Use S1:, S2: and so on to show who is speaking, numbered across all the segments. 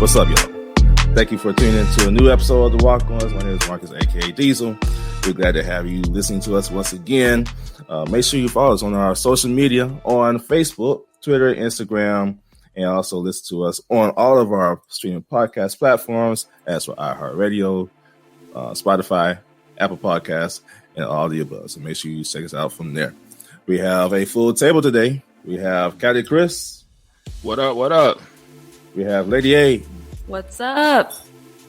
S1: What's up, y'all? Thank you for tuning in to a new episode of the Walk-Ons. My name is Marcus, aka Diesel. We're glad to have you listening to us once again. Make sure you follow us on our social media on Facebook, Twitter, Instagram, and also listen to us on all of our streaming podcast platforms as for iHeartRadio, Spotify, Apple Podcasts, and all the above. So make sure you check us out from there. We have a full table today. We have Caddy Chris.
S2: What up? What up?
S1: We have Lady A.
S3: What's up?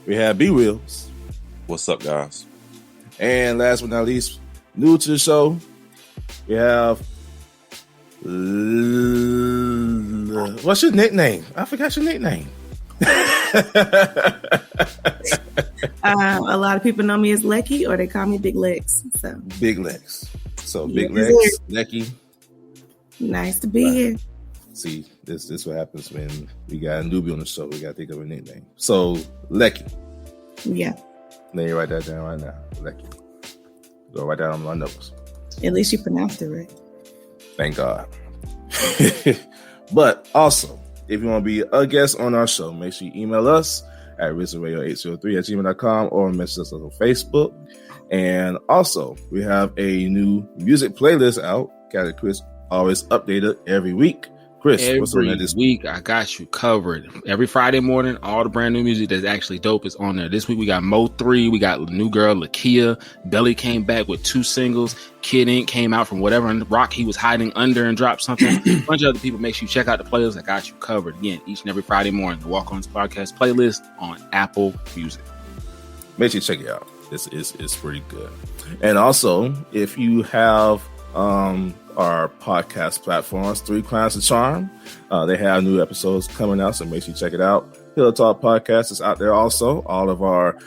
S1: We have B Wheels.
S4: What's up, guys?
S1: And last but not least, new to the show, we have what's your nickname? I forgot your nickname.
S5: A lot of people know me as Lecky, or they call me Big Legs. So
S1: Big Legs. So
S5: Yeah.
S1: Big Legs, Lecky.
S5: nice to be here.
S1: See, this is what happens when we got a newbie on the show. We got to think of a nickname. So Lecky.
S5: Yeah,
S1: Let me write that down right now. Lecky. Go right down on my notes.
S5: at least you pronounced it right.
S1: Thank God. But also, if you want to be a guest on our show, make sure you email us at RizzleRadio803@gmail.com or message us on Facebook. And also, we have a new music playlist out. Got Chris always updated every week. Chris, what's on there
S2: Every
S1: this week?
S2: week, I got you covered. Every Friday morning, all the brand new music that's actually dope is on there. This week, we got Mo 3. We got new girl, Lakia. Belly came back with 2 singles. Kid Ink came out from whatever rock he was hiding under and dropped something. A bunch of other people. Make sure you check out the playlist. I got you covered. Again, each and every Friday morning, the Walk-Ons podcast playlist on Apple Music.
S1: Make sure you check it out. It's pretty good. And also, if you have our podcast platforms, 3 Crowns to Charm, they have new episodes coming out, so make sure you check it out. Pillow Talk Podcast is out there also. All of our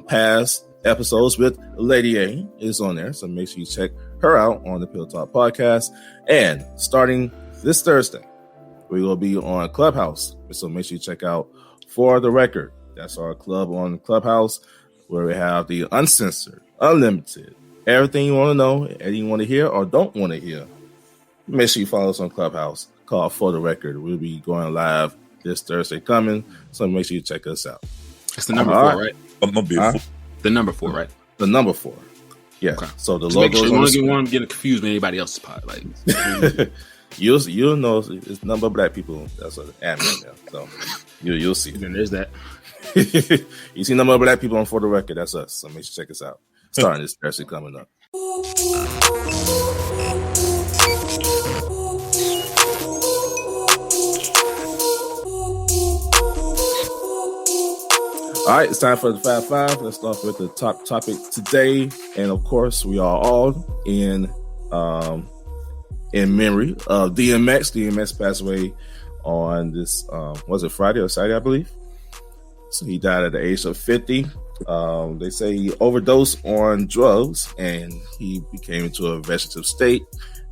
S1: past episodes with Lady A is on there, so make sure you check her out on the Pillow Talk Podcast. And starting this Thursday, we will be on Clubhouse, so make sure you check out For the Record. That's our club on Clubhouse, where we have the uncensored, unlimited, everything you want to know, anything you want to hear or don't want to hear. Make sure you follow us on Clubhouse called For the Record. We'll be going live this Thursday coming, so make sure you check us out.
S2: It's the number 4, right?
S4: Huh?
S2: The number 4, right?
S1: The number 4. Yeah.
S2: Okay.
S1: So the
S2: Just make
S1: logo
S2: sure
S1: is
S2: you
S1: on
S2: want
S1: the
S2: to
S1: screen.
S2: get confused with anybody else's pod. Like,
S1: You'll know it's number of black people. That's an admin there. So you'll see.
S2: then there's that.
S1: You see number of black people on For the Record. That's us. So make sure you check us out. Starting this Thursday coming up. All right, it's time for the 5-5. Let's start with the top topic today, and of course, we are all in memory of DMX. DMX passed away on this was it Friday or Saturday, I believe. So he died at the age of 50. They say he overdosed on drugs, and he became into a vegetative state,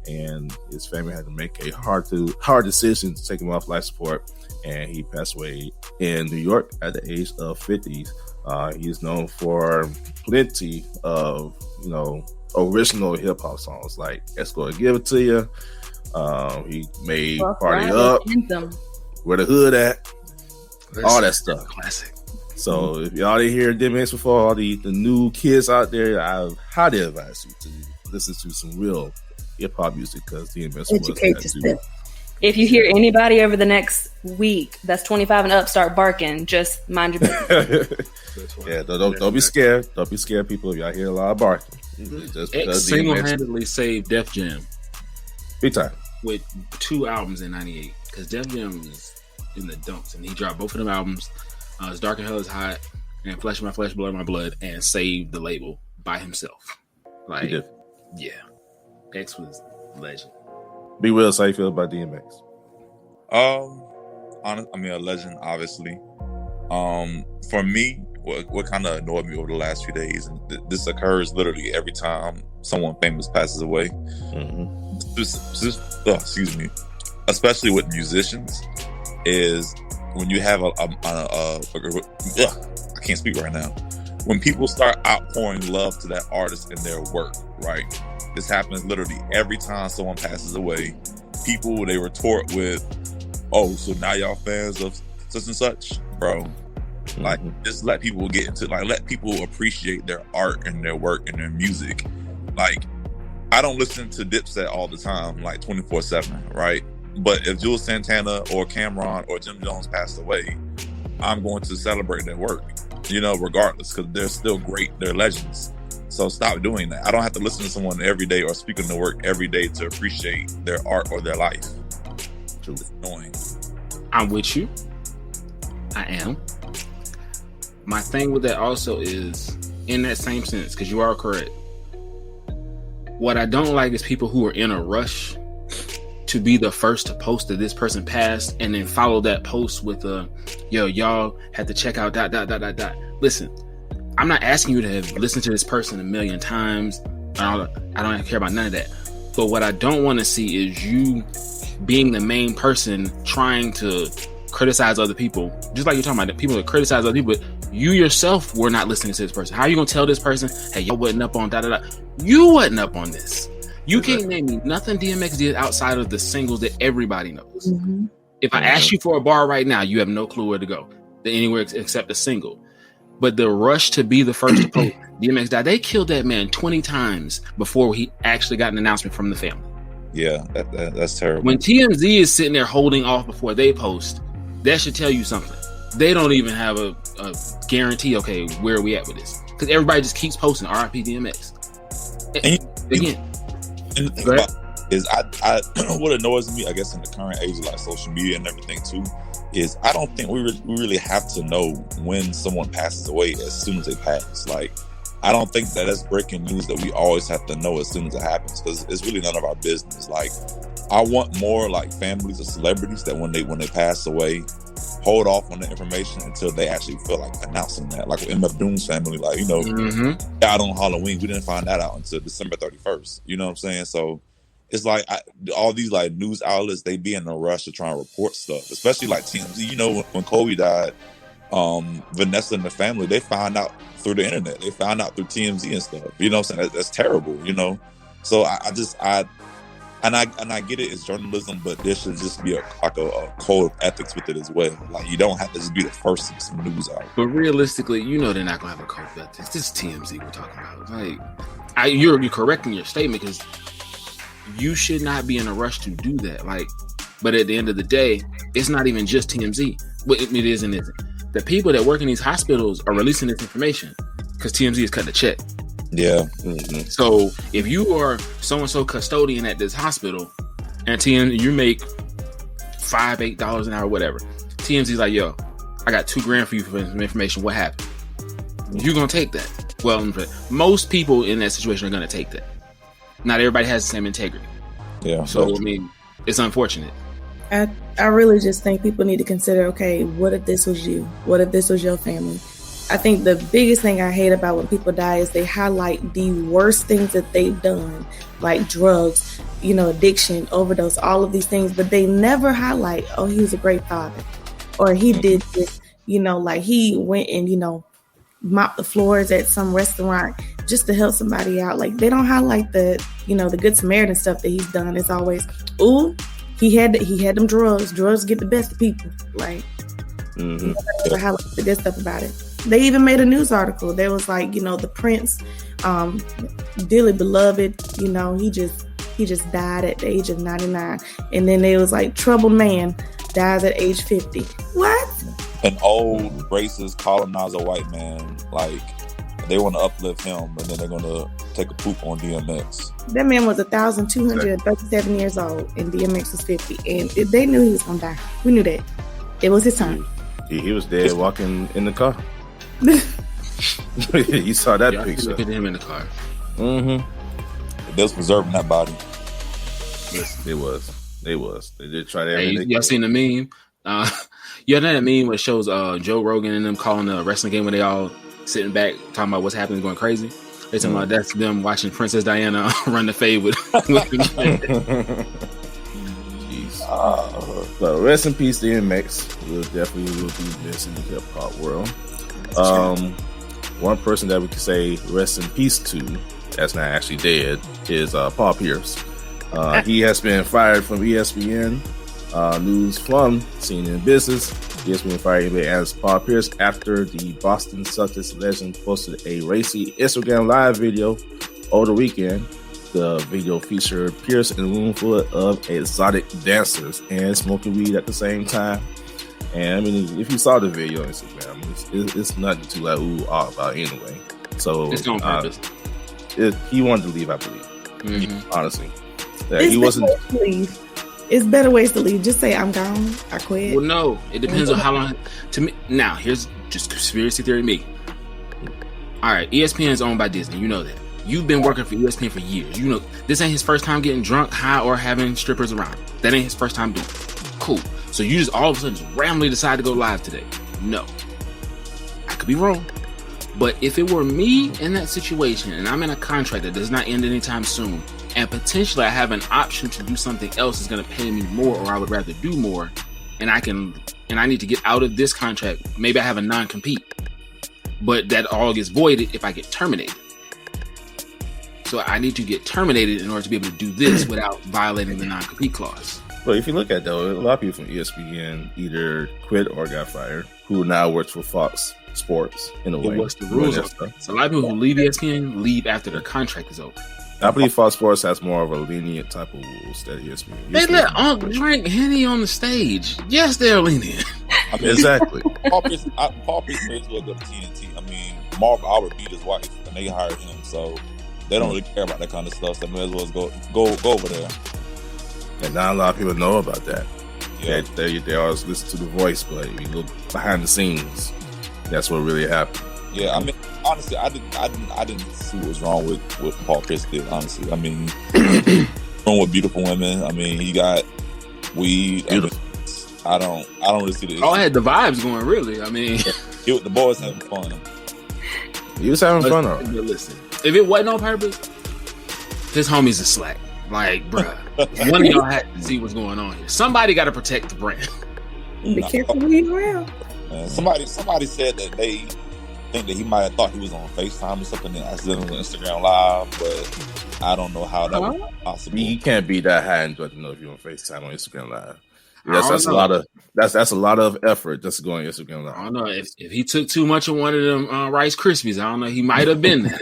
S1: and his family had to make a hard decision to take him off life support. And he passed away in New York at the age of 50. He is known for plenty of, original hip hop songs like "It's Gonna Give It to You." He made "Party Up," "Where the Hood At," all that stuff.
S2: Classic.
S1: So if y'all didn't hear DMX before, all the new kids out there, I highly advise you to listen to some real hip hop music, because DMX
S5: Educate
S1: was that
S5: yourself.
S1: dude.
S3: If you hear anybody over the next week that's 25 and up start barking, just mind your business.
S1: Yeah, don't be scared. Don't be scared, people. If y'all hear a lot of barking, just
S2: X
S1: because DMX,
S2: single-handedly saved Def Jam
S1: big time.
S2: with 2 albums in '98, because Def Jam was in the dumps, and he dropped both of them albums. It's Dark and Hell is Hot and Flesh of My Flesh, Blood of My Blood, and saved the label by himself.
S1: He did.
S2: Yeah, X was legend.
S1: Be Will, how you feel about DMX?
S4: A legend, obviously. For me, what kind of annoyed me over the last few days, and this occurs literally every time someone famous passes away.
S1: Mm-hmm.
S4: Excuse me. Especially with musicians, is when you have I can't speak right now. When people start outpouring love to that artist and their work, right? This happens literally every time someone passes away. People, they retort with, "Oh, so now y'all fans of such and such?" bro. Like, just let people get into, like, let people appreciate their art and their work and their music. Like, I don't listen to Dipset all the time, like 24/7, right? But if Jules Santana or Cameron or Jim Jones passed away, I'm going to celebrate their work, regardless, because they're still great. They're legends. So stop doing that. I don't have to listen to someone every day or speak on their work every day to appreciate their art or their life. It's annoying.
S2: I'm with you. I am. My thing with that also is, in that same sense, because you are correct, what I don't like is people who are in a rush to be the first to post that this person passed and then follow that post with y'all had to check out ... Listen, I'm not asking you to have listened to this person a million times. I don't care about none of that. But what I don't want to see is you being the main person trying to criticize other people. Just like you're talking about, the people that criticize other people, you yourself were not listening to this person. How are you going to tell this person, hey, y'all wasn't up on ... You wasn't up on this. You can't name me nothing DMX did outside of the singles that everybody knows. Mm-hmm. If I ask you for a bar right now, you have no clue where to go. Anywhere except a single. But the rush to be the first to post, DMX died. They killed that man 20 times before he actually got an announcement from the family.
S4: Yeah, that's terrible.
S2: When TMZ is sitting there holding off before they post, that should tell you something. They don't even have a guarantee, okay, where are we at with this? Because everybody just keeps posting RIP DMX.
S4: And the thing about it is, I what annoys me, I guess, in the current age of like social media and everything too, is I don't think we really have to know when someone passes away as soon as they pass. Like, I don't think that that's breaking news that we always have to know as soon as it happens, because it's really none of our business. Like, I want more like families of celebrities that when they pass away, hold off on the information until they actually feel like announcing that. Like with MF Doom's family, like, died on Halloween. We didn't find that out until December 31st. You know what I'm saying? So it's like all these like news outlets, they be in a rush to try and report stuff, especially like TMZ. When Kobe died, Vanessa and the family, they found out through the internet. They found out through TMZ and stuff. You know what I'm saying? That's terrible, So I get it, it's journalism, but there should just be a code of ethics with it as well. Like, you don't have to just be the first to get some news out.
S2: But realistically, they're not gonna have a code of ethics. This is TMZ we're talking about. Like, you're correcting your statement, because you should not be in a rush to do that. Like, but at the end of the day, it's not even just TMZ. Well, it is and isn't. The people that work in these hospitals are releasing this information because TMZ is cutting a check.
S4: Yeah.
S2: Mm-hmm. So if you are so-and-so custodian at this hospital and you make $5-8 an hour, whatever, TMZ's like, yo, I got $2,000 for you for some information. What happened? You're going to take that. Well, most people in that situation are going to take that. Not everybody has the same integrity.
S4: Yeah.
S2: So, it's unfortunate.
S5: I really just think people need to consider, okay, what if this was you? What if this was your family? I think the biggest thing I hate about when people die is they highlight the worst things that they've done, like drugs, addiction, overdose, all of these things, but they never highlight, oh, he was a great father, or he did this, like he went and, mopped the floors at some restaurant just to help somebody out. Like, they don't highlight the, the Good Samaritan stuff that he's done. It's always, ooh, he had them drugs. Drugs get the best of people. Like, never highlight the good stuff about it. They even made a news article. There was like, the Prince, dearly beloved, he just died at the age of 99. And then there was like, troubled man dies at age 50. What?
S4: An old racist colonizer white man, like, they want to uplift him, and then they're going to take a poop on DMX.
S5: That man was 1,237 years old, and DMX was 50. And they knew he was going to die. We knew that. It was his time.
S1: He was dead walking in the car. You saw that picture.
S2: Look at him in the car.
S1: Mm-hmm.
S4: They was preserving that body.
S1: It was. They did try that.
S2: Hey, y'all seen the meme? You know that meme where it shows Joe Rogan and them calling a wrestling game where they all sitting back talking about what's happening, going crazy? They talking about that's them watching Princess Diana run the fade with
S1: Jeez. So rest in peace, DMX. We'll definitely will be missed in the hip hop world. One person that we could say rest in peace to, that's not actually dead, is Paul Pierce. He has been fired from ESPN News from Scene in Business. ESPN fired NBA analyst Paul Pierce after the Boston Celtics legend posted a racy Instagram live video over the weekend. The video featured Pierce in a room full of exotic dancers and smoking weed at the same time. And I mean, if you saw the video on Instagram, it's nothing to like ooh all about anyway. So
S2: It's on purpose.
S1: He wanted to leave, I believe.
S2: Mhm.
S1: Honestly,
S5: It's
S1: he wasn't.
S5: better ways to leave. It's better ways to leave. Just say I'm gone. I quit.
S2: Well, no, it depends on how long. To me, now here's just conspiracy theory. Me. All right, ESPN is owned by Disney. You know that. You've been working for ESPN for years. You know this ain't his first time getting drunk, high, or having strippers around. That ain't his first time doing it. Cool. So you just all of a sudden just randomly decide to go live today. No. I could be wrong. But if it were me in that situation and I'm in a contract that does not end anytime soon, and potentially I have an option to do something else that's going to pay me more, or I would rather do more, and I need to get out of this contract, maybe I have a non-compete. But that all gets voided if I get terminated. So I need to get terminated in order to be able to do this without violating the non-compete clause.
S1: But if you look at though, a lot of people from ESPN either quit or got fired, who now works for Fox Sports in a way.
S2: What's the rules? So a lot of people who leave ESPN leave after their contract is over.
S1: I believe Fox Sports has more of a lenient type of rules that ESPN.
S2: They let Unc drink Henny on the stage. Yes, they're lenient.
S4: I mean,
S1: Exactly.
S4: Paul Pierce may as well go to TNT. I mean, Marv Albert beat his wife, and they hired him, so they don't really care about that kind of stuff. So they may as well go over there.
S1: And not a lot of people know about that.
S4: Yeah.
S1: They always listen to the voice, but if you look behind the scenes, that's what really happened.
S4: Yeah, I mean, honestly, I didn't see what was wrong with what Paul Pierce did. Honestly, I mean, wrong with beautiful women. I mean, he got weed. I don't really see the issue.
S2: Oh, I had the vibes going. Really, I mean,
S4: The boys having fun.
S1: He was having fun. All right.
S2: listen, if it wasn't on purpose, his homies are slack. Like, bruh, one of y'all had to see what's going on here. Somebody got to protect the brand.
S5: Be careful who you around.
S4: Somebody said that they think that he might have thought he was on FaceTime or something and accidentally on Instagram Live, but I don't know how that was possible.
S1: You can't be that high and to know if you're on FaceTime on Instagram Live. That's a lot of that's a lot of effort just to go on Instagram Live.
S2: I don't know if he took too much of one of them Rice Krispies. I don't know. He might have been there.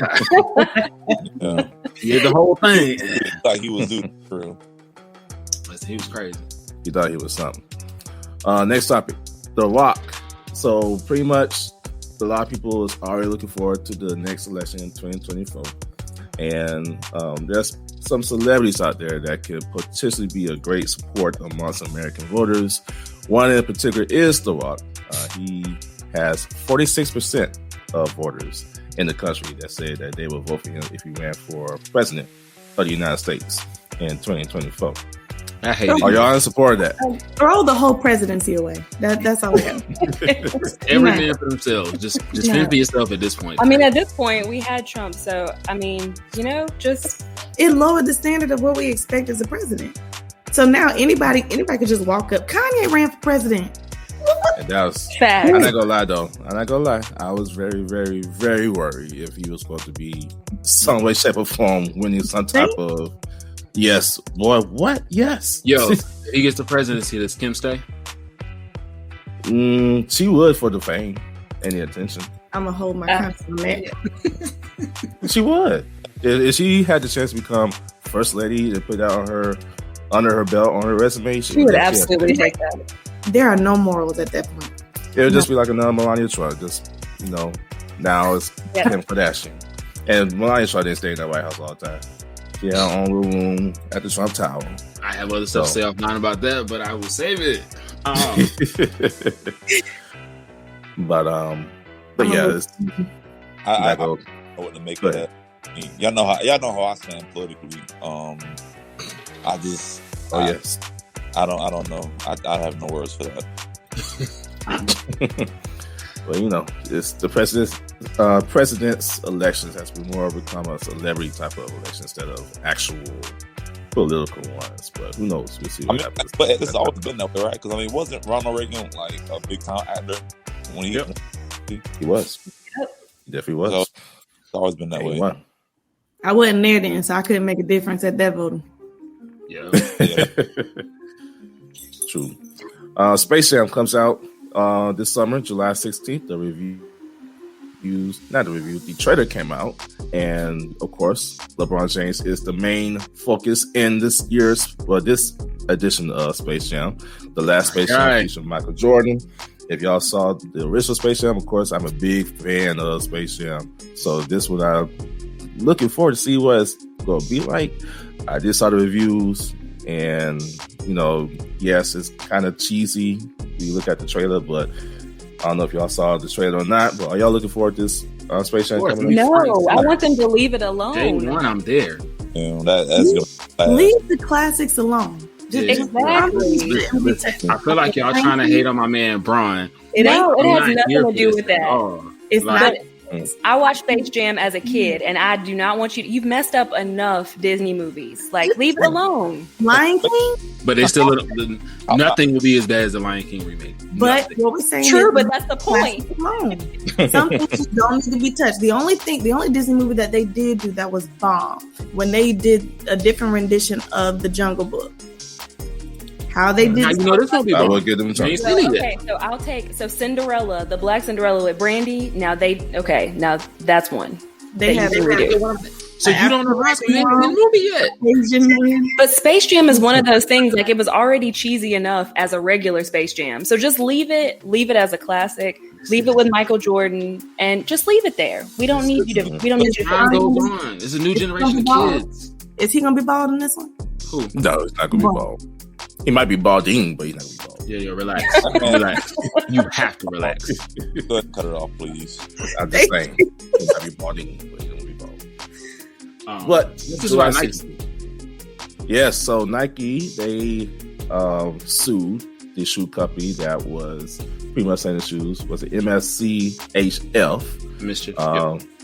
S4: Yeah.
S2: He did the whole thing.
S4: Like he was doing for real.
S2: He was crazy.
S1: He thought he was something. Next topic, The Rock. So pretty much, a lot of people is already looking forward to the next election in 2024, and there's some celebrities out there that could potentially be a great support amongst American voters. One in particular is The Rock. He has 46% of voters in the country that say that they will vote for him if he ran for president of the United States in 2024.
S2: I hate
S1: Are y'all in support of that?
S5: Throw the whole presidency away. That's all I got.
S2: Every man for themselves. Just fend for yourself at this point.
S3: I mean, at this point, we had Trump, so I mean, just
S5: It lowered the standard of what we expect as a president. So now anybody could just walk up. Kanye ran for president.
S1: And that was
S3: fact.
S1: I'm not gonna lie though. I'm not gonna lie. I was very, very, very worried if he was going to be some way, shape, or form winning some type of yes, boy. What? Yes.
S2: Yo, if he gets the presidency, does Kim stay?
S1: She would for the fame and the attention.
S5: I'm gonna hold my conscience on that.
S1: She would. If she had the chance to become first lady to put that on her under her belt on her resume,
S3: she would absolutely take that.
S5: There are no morals at that point.
S1: It would just be like another Melania Trump. Just now it's Kim Kardashian, and Melania Trump didn't stay in that White House all the time. She had her own little room at the Trump Tower.
S2: I have other stuff to say offline about that, but I will save it.
S1: But yeah,
S4: I wouldn't make it that. I mean, y'all know how I stand politically.
S1: yes.
S4: I don't know. I have no words for that.
S1: Well, it's the president's elections has been more become a celebrity type of election instead of actual political ones. But who knows? We'll see what happens.
S4: But it's always been that way, right? Because wasn't Ronald Reagan like a big time actor when he
S1: was? He definitely was.
S4: So, it's always been that way.
S5: I wasn't there then, so I couldn't make a difference at that voting.
S2: Yeah.
S1: True. Space Jam comes out this summer, July 16th, the trailer came out, and of course, LeBron James is the main focus in this edition of Space Jam. The last Space Jam featured Michael Jordan. If y'all saw the original Space Jam, of course, I'm a big fan of Space Jam. So this one, I'm looking forward to see what it's going to be like. I just saw the reviews, and yes, it's kind of cheesy when you look at the trailer, but I don't know if y'all saw the trailer or not, but are y'all looking forward to this Space Jam coming up?
S3: No, I want them to leave it alone.
S2: Day one, I'm there.
S4: That's
S5: leave the classics alone.
S3: Exactly.
S2: I feel like y'all trying to hate on my man Bron.
S3: It has nothing to do with that.
S5: It's not.
S3: I watched Space Jam as a kid, and I do not want you've messed up enough Disney movies. Like, leave it alone.
S5: Lion King?
S2: But they still, nothing will be as bad as the Lion King remake.
S5: But what we're saying
S3: True,
S5: is,
S3: but that's the point.
S5: Some things don't need to be touched. The only Disney movie that they did do that was bomb, when they did a different rendition of The Jungle Book. How they did.
S2: Now, this won't be.
S1: I will give them a chance.
S3: So Cinderella, the Black Cinderella with Brandy. Now that's one.
S5: They have
S3: redo.
S2: So you don't know the movie yet.
S3: But Space Jam is one of those things. Like, it was already cheesy enough as a regular Space Jam. So just leave it as a classic. Leave it with Michael Jordan, and just leave it there. We don't need you to. We don't need you to.
S2: Time goes on. It's a new generation of kids.
S5: Is he gonna be bald in this one?
S2: Who?
S1: No, it's not gonna be bald. He might be balding, but he's not gonna be bald.
S2: Yeah, relax. Relax. You have to relax.
S4: Go ahead and cut it off, please.
S1: I'm just saying, he might be balding, but he's gonna be bald. But
S2: this is why Nike.
S1: Yes, so Nike, they sued the shoe company that was pretty much selling the shoes. Was it MSCHF?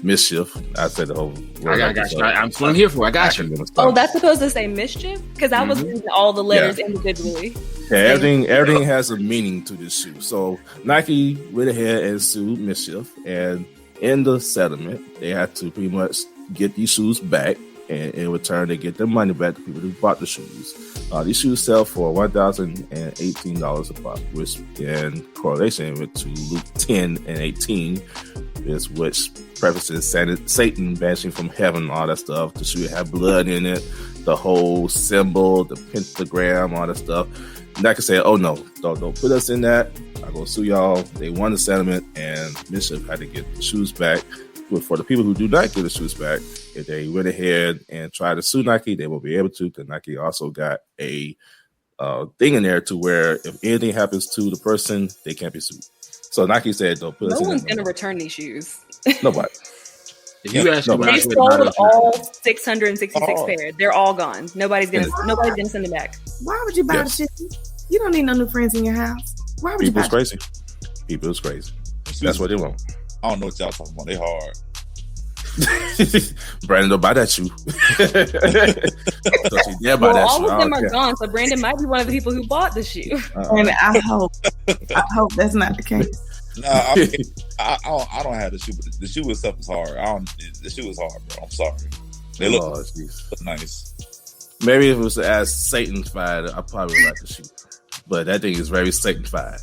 S1: Mischief. I said the whole word.
S2: I got you. That's what I'm here for. I got you.
S3: Oh, that's supposed to say mischief? Because I was reading all the letters individually.
S1: Yeah, everything has a meaning to this shoe. So Nike went ahead and sued Mischief, and in the settlement, they had to pretty much get these shoes back, and in return, they get their money back to people who bought the shoes. These shoes sell for $1,018 a pop, which in correlation with to Luke 10 and 18 is which prefaces Satan banishing from heaven, all that stuff. The shoe had blood in it, the whole symbol, the pentagram, all that stuff. Nike said, "Oh no, don't put us in that. I'm gonna sue y'all." They won the settlement, and Mischief had to get the shoes back. But for the people who do not get the shoes back, if they went ahead and tried to sue Nike, they will be able to. Because Nike also got a thing in there to where if anything happens to the person, they can't be sued. So Nike said, "Don't put us in."
S3: No one's gonna return these shoes.
S1: Nobody.
S2: If you actually,
S3: they sold all 666 pairs. They're all gone. Nobody's gonna send them back.
S5: Why would you buy the shit? You don't need no new friends in your house. Why would you buy it?
S1: Crazy. People's crazy. That's what they want.
S4: I don't know what y'all talking about. They hard.
S1: Brandon, don't buy that shoe.
S3: All of them are gone. So Brandon might be one of the people who bought the shoe.
S5: And I hope that's not the case.
S4: No, I don't have the shoe, but the shoe itself is hard. The shoe is hard, bro. I'm sorry. They look nice.
S1: Maybe if it was as Satan-fied, I probably would like the shoe. But that thing is very Satan-fied.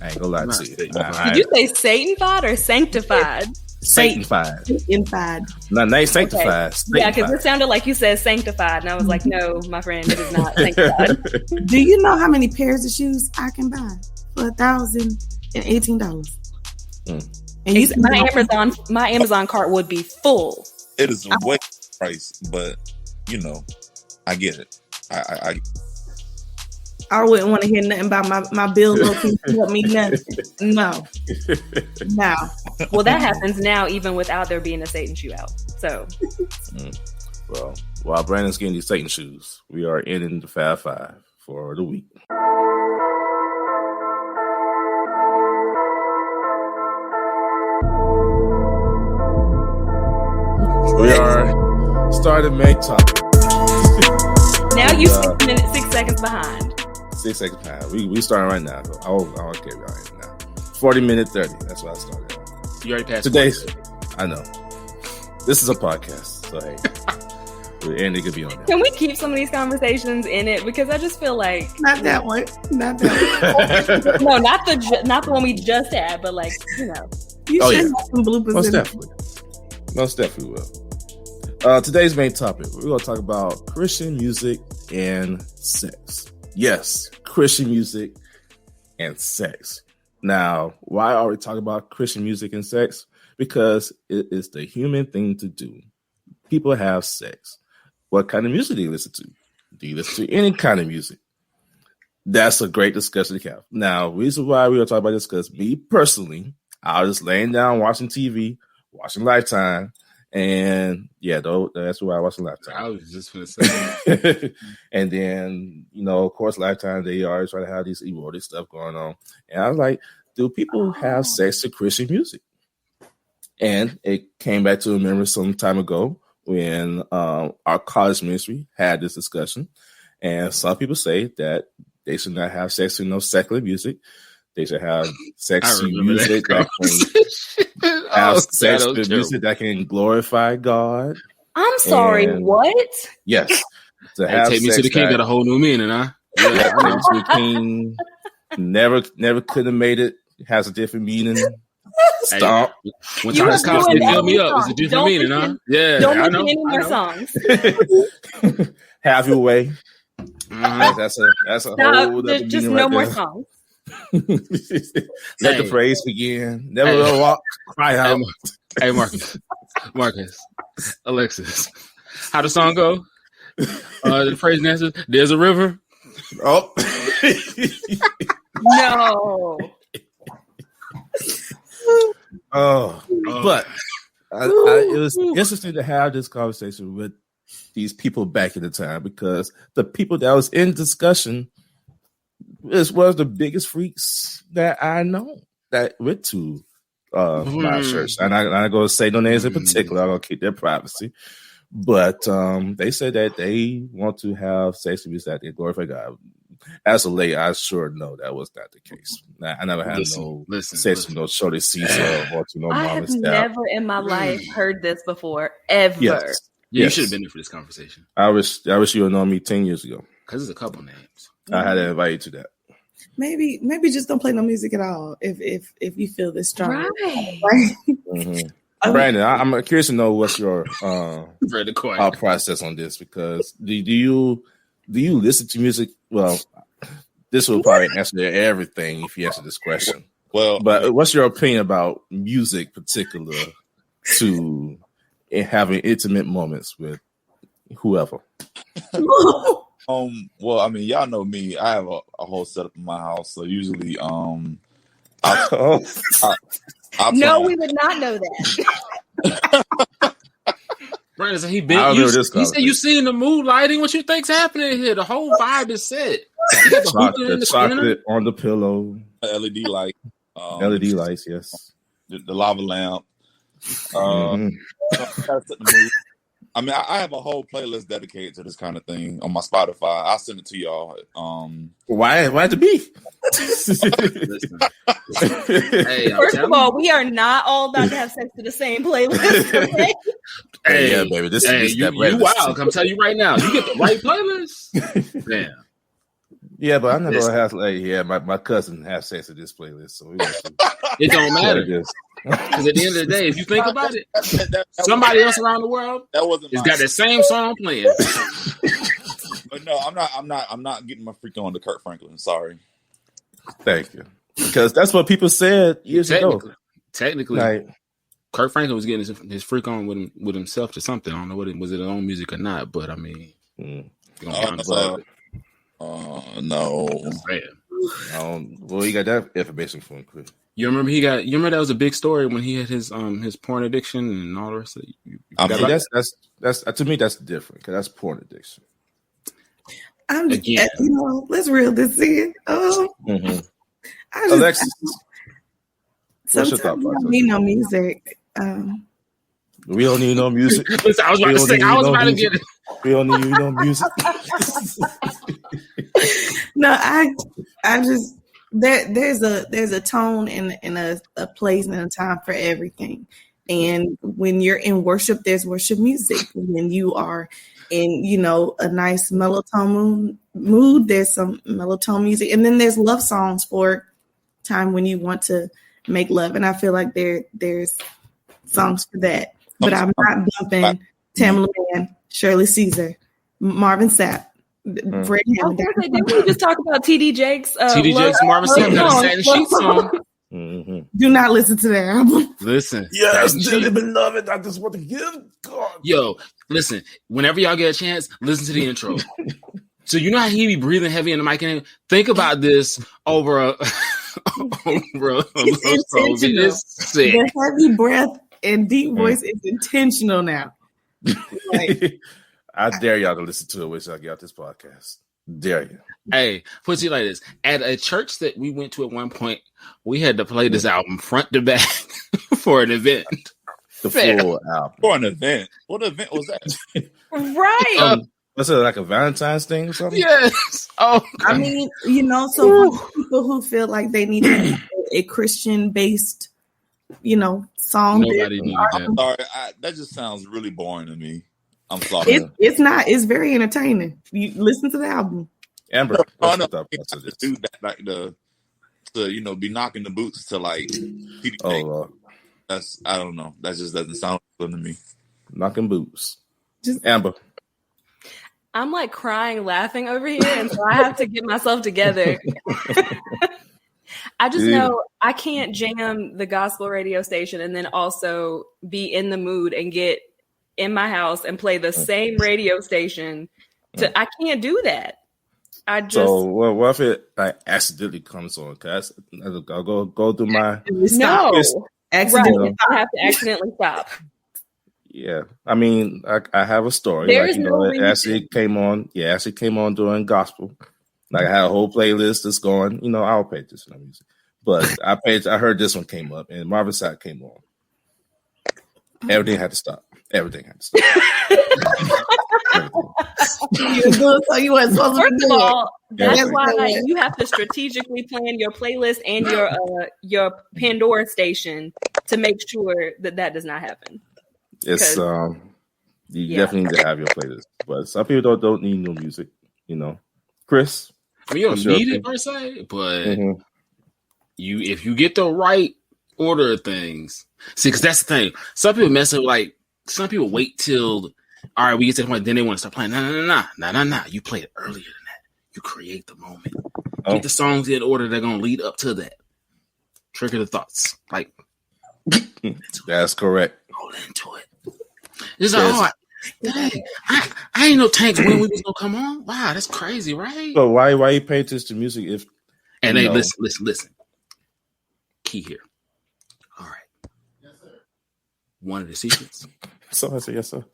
S1: I ain't gonna lie to you.
S3: Did you say Satan-fied or sanctified?
S1: Sanctified.
S5: Sanctified.
S1: No, they ain't sanctified.
S3: Okay. Yeah, because it sounded like you said sanctified, and I was like, no, my friend, it is not sanctified.
S5: Do you know how many pairs of shoes I can buy for $1,018?
S3: And my Amazon cart would be full.
S4: It is a way price, but I get it.
S5: I wouldn't want to hear nothing about my bill looking help me nothing. No.
S3: Well, that happens now, even without there being a Satan shoe out. So,
S1: well, while Brandon's getting these Satan shoes, we are ending the Fab Five for the week. We are starting main topic.
S3: Now you 6 seconds behind.
S1: 6 seconds behind. We starting right now. So I won't care right now. 40-minute 30. That's what I started at.
S2: You already passed
S1: today's. I know. This is a podcast, so hey, and it could be on there.
S3: Can we keep some of these conversations in it? Because I just feel like
S5: Not that one. Not that one.
S3: no, not the one we just had, but like
S5: You should have some bloopers.
S1: Most definitely. Most definitely will. Today's main topic, we're going to talk about Christian music and sex. Yes, Christian music and sex. Now, why are we talking about Christian music and sex? Because it is the human thing to do. People have sex. What kind of music do you listen to? Do you listen to any kind of music? That's a great discussion to have. Now, reason why we are talking about this, because me personally, I was just laying down watching TV, watching Lifetime, and that's why I watch Lifetime.
S2: I was just going to say.
S1: And then, of course, Lifetime, they always try to have these erotic stuff going on. And I was like, do people have sex to Christian music? And it came back to a memory some time ago when our college ministry had this discussion. And some people say that they should not have sex to no secular music. They should have sex to music that can have sex to music that can glorify God.
S3: I'm sorry, what?
S1: Yes. To have
S2: Take Me to the King got a whole new meaning, huh?
S1: Yeah, the King never could have made it. Has a different meaning. Stop.
S2: When Thomas Costa fill me up, it's a different meaning, huh? Yeah.
S3: Don't mention any more songs.
S1: Have your way. That's a whole other
S3: just no more songs.
S1: Let the praise begin. Never will walk, cry out.
S2: Hey, Marcus, Alexis, how the song go? The praise and answer. There's a river.
S1: Oh,
S3: no.
S1: But it was interesting to have this conversation with these people back in the time, because the people that was in discussion was the biggest freaks that I know that went to my church. And I'm not going to say no names in particular. I'm going to keep their privacy. But they said that they want to have sex music that they glorify God. As a lay, I sure know that was not the case. I never had sex with no shorty Caesar or to no mama.
S3: I have never in my life heard this before, ever.
S1: Yes.
S2: You should have been there for this conversation.
S1: I wish you had known me 10 years ago.
S2: Because there's a couple names.
S1: I had to invite you to that.
S5: Maybe just don't play no music at all if you feel this strong.
S3: Right.
S1: Mm-hmm. Brandon, I'm curious to know what's your process on this, because do you listen to music? Well, this will probably answer everything if you answer this question.
S4: Well,
S1: but what's your opinion about music, particular to having intimate moments with whoever?
S4: Well, I mean, y'all know me. I have a whole setup in my house, so usually,
S3: no, we would not know that.
S2: Brandon said he said you see in the mood lighting. What you think's happening here? The whole vibe is set.
S1: The chocolate on the pillow,
S4: LED light,
S1: LED lights, yes.
S4: The lava lamp. So set the mood. I mean, I have a whole playlist dedicated to this kind of thing on my Spotify. I'll send it to y'all.
S1: Why to be?
S3: First of all, we are not all about to have sex to the same playlist. Okay?
S1: Hey, yeah, baby, this is
S2: you wild. I'm telling you right now, you get the right playlist. Damn.
S1: Yeah, but I'm not gonna have my cousin have sex with this playlist, so
S2: it don't matter. Because at the end of the day, if you think about it, somebody else around the world has got the same song playing.
S4: But no, I'm not getting my freak on to Kurt Franklin. Sorry.
S1: Thank you. Because that's what people said years ago.
S2: Technically, Kurt Franklin was getting his freak on with himself to something. I don't know was it his own music or not, but I mean,
S4: no.
S1: Well, you got that information from Chris.
S2: You remember that was a big story when he had his porn addiction and all the rest of it.
S1: That's to me that's different, because that's porn addiction.
S5: I'm just, let's reel this in.
S1: Alexis,
S5: sometimes we don't need no music.
S1: We don't need no music.
S2: Listen, I was about to get it.
S1: We don't need no music.
S5: No, I just there's a tone and a place and a time for everything. And when you're in worship, there's worship music. When you are in, you know, a nice mellow tone mood, there's some mellow tone music. And then there's love songs for time when you want to make love. And I feel like there's songs for that. But I'm not bumping Tamala Man, Shirley Caesar, Marvin Sapp, Fred Hammond.
S3: Didn't we just talk about TD Jakes?
S2: TD Jakes, Marvin Sapp got a Satin Sheet song.
S1: Mm-hmm.
S5: Do not listen to that album.
S2: Listen.
S1: Yes, dearly beloved, I just want to give God.
S2: Yo, listen, whenever y'all get a chance, listen to the intro. So you know how he be breathing heavy in the mic? And think about this over a
S5: It's sick. The heavy breath and deep voice is intentional now.
S1: Like, I dare y'all to listen to it when y'all get out this podcast. Dare you.
S2: Hey, put it like this. At a church that we went to at one point, we had to play this album front to back for an event.
S1: The full album.
S4: For an event. What event was that?
S3: Right.
S1: Was it like a Valentine's thing or something?
S2: Yes. Oh, God.
S5: I mean, you know, so people who feel like they need a Christian-based, you know, song.
S2: Nobody needed that.
S4: Sorry, that just sounds really boring to me. I'm sorry.
S5: It's not. It's very entertaining. You listen to the album.
S1: Amber,
S4: no, do that like to you know be knocking the boots to like. That's I don't know. That just doesn't sound good to me.
S1: Knocking boots. Just Amber.
S3: I'm like crying, laughing over here, and so I have to get myself together. I just know I can't jam the gospel radio station and then also be in the mood and get in my house and play the same radio station. I can't do that. I just
S1: what if it like accidentally comes on? Cause I'll go through my
S5: accidentally.
S3: Right. I have to accidentally stop.
S1: Yeah, I mean, I have a story.
S3: There
S1: like,
S3: is
S1: you know,
S3: no
S1: it actually came on. Yeah, actually came on during gospel. Like I had a whole playlist that's going. You know, I'll pay this music, but I heard this one came up, and Marvin Sapp came on. Everything had to stop. Everything had to stop.
S3: First of all, that's why you have to strategically plan your playlist and your Pandora station to make sure that does not happen.
S1: It's you definitely need to have your playlist, but some people don't need new music. You know, Chris.
S2: I mean, you don't need it per se, but if you get the right order of things, see, because that's the thing. Some people mess up. Like some people wait till all right, we get to the point, then they want to start playing. No. You play it earlier than that. You create the moment. Get the songs in order they're gonna lead up to that. Trigger the thoughts. Like
S1: that's correct.
S2: Hold into it. It's like, dang, I ain't no tanks when we was gonna come on. Wow, that's crazy, right?
S1: So why you pay attention to music if?
S2: And hey, listen. Key here. All right. Yes, sir. One of the secrets.
S1: So I said yes, sir.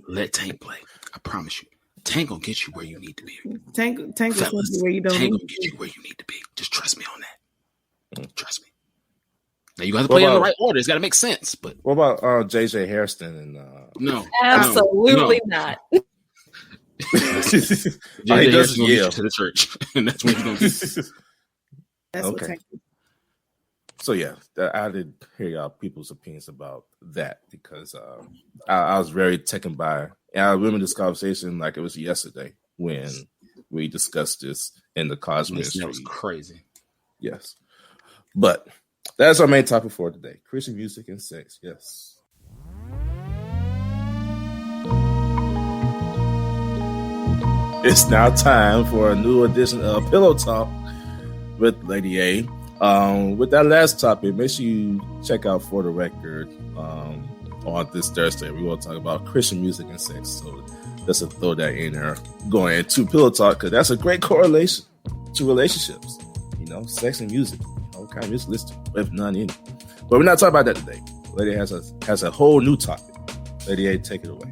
S2: Let Tank play. I promise you, Tank gonna get you where you need to be.
S5: Tank will get you where you don't.
S2: Tank gonna get you where you need to be. Just trust me on that. Trust me. Now you got to play in the right order. It's got to make sense. But
S1: what about JJ Hairston and
S2: no,
S3: absolutely not.
S2: JJ Hairston gonna get you to the church, and that's what he's gonna do.
S5: That's okay.
S1: So yeah, I did hear y'all people's opinions about that because I was very taken by. And I remember this conversation like it was yesterday when we discussed this in the college ministry.
S2: That was crazy.
S1: Yes, but. That's our main topic for today. Christian music and sex. Yes. It's now time for a new edition of Pillow Talk with Lady A. With that last topic, make sure you check out For the Record on this Thursday. We will talk about Christian music and sex. So let's throw that in there. Going into Pillow Talk because that's a great correlation to relationships. You know, sex and music. Kind of just listed, if none in it. But we're not talking about that today. Lady has a whole new topic. Lady A, take it away.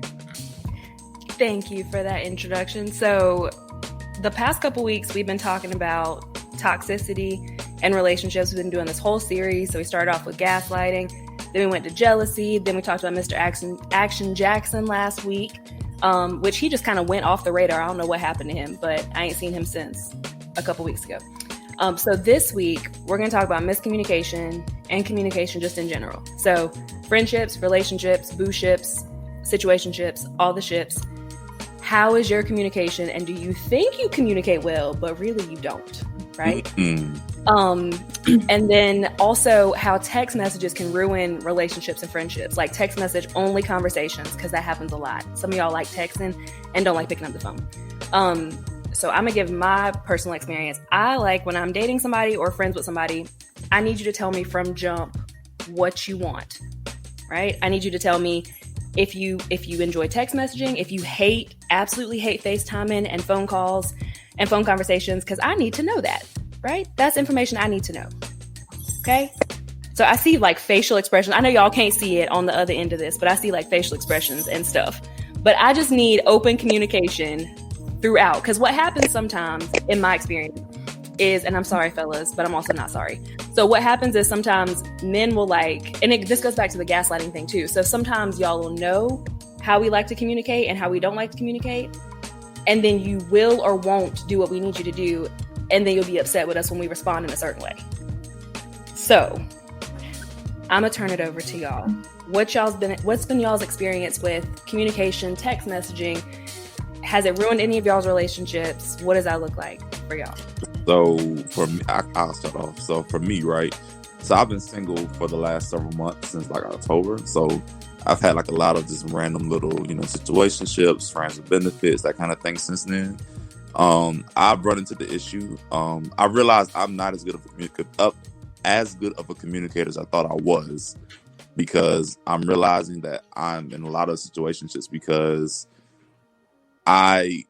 S3: Thank you for that introduction. So the past couple weeks, we've been talking about toxicity and relationships. We've been doing this whole series. So we started off with gaslighting. Then we went to jealousy. Then we talked about Mr. Action Jackson last week, which he just kind of went off the radar. I don't know what happened to him, but I ain't seen him since a couple weeks ago. So this week, we're going to talk about miscommunication and communication just in general. So friendships, relationships, boo-ships, situationships, all the ships. how is your communication, and do you think you communicate well, but really you don't, right? And then also how text messages can ruin relationships and friendships, like text message only conversations, because that happens a lot. Some of y'all like texting and don't like picking up the phone. So I'm gonna give my personal experience. I like when I'm dating somebody or friends with somebody, I need you to tell me from jump what you want, right? I need you to tell me if you enjoy text messaging, if you absolutely hate FaceTiming and phone calls and phone conversations, because I need to know that, right? That's information I need to know, okay? So I see like facial expressions. I know y'all can't see it on the other end of this, but I see like facial expressions and stuff. But I just need open communication throughout, because what happens sometimes, in my experience, is, and I'm sorry, fellas, but I'm also not sorry. So what happens is sometimes men will this goes back to the gaslighting thing too. So sometimes y'all will know how we like to communicate and how we don't like to communicate. And then you will or won't do what we need you to do. And then you'll be upset with us when we respond in a certain way. So I'm gonna turn it over to y'all. What's been y'all's experience with communication, text messaging? Has it ruined any of y'all's relationships? What does that look like for y'all?
S4: So for me, I'll start off. So for me, right? So I've been single for the last several months, since like October. So I've had like a lot of just random little, situationships, friends with benefits, that kind of thing since then. I've run into the issue. I realized I'm not as good of a communicator as I thought I was, because I'm realizing that I'm in a lot of situationships because I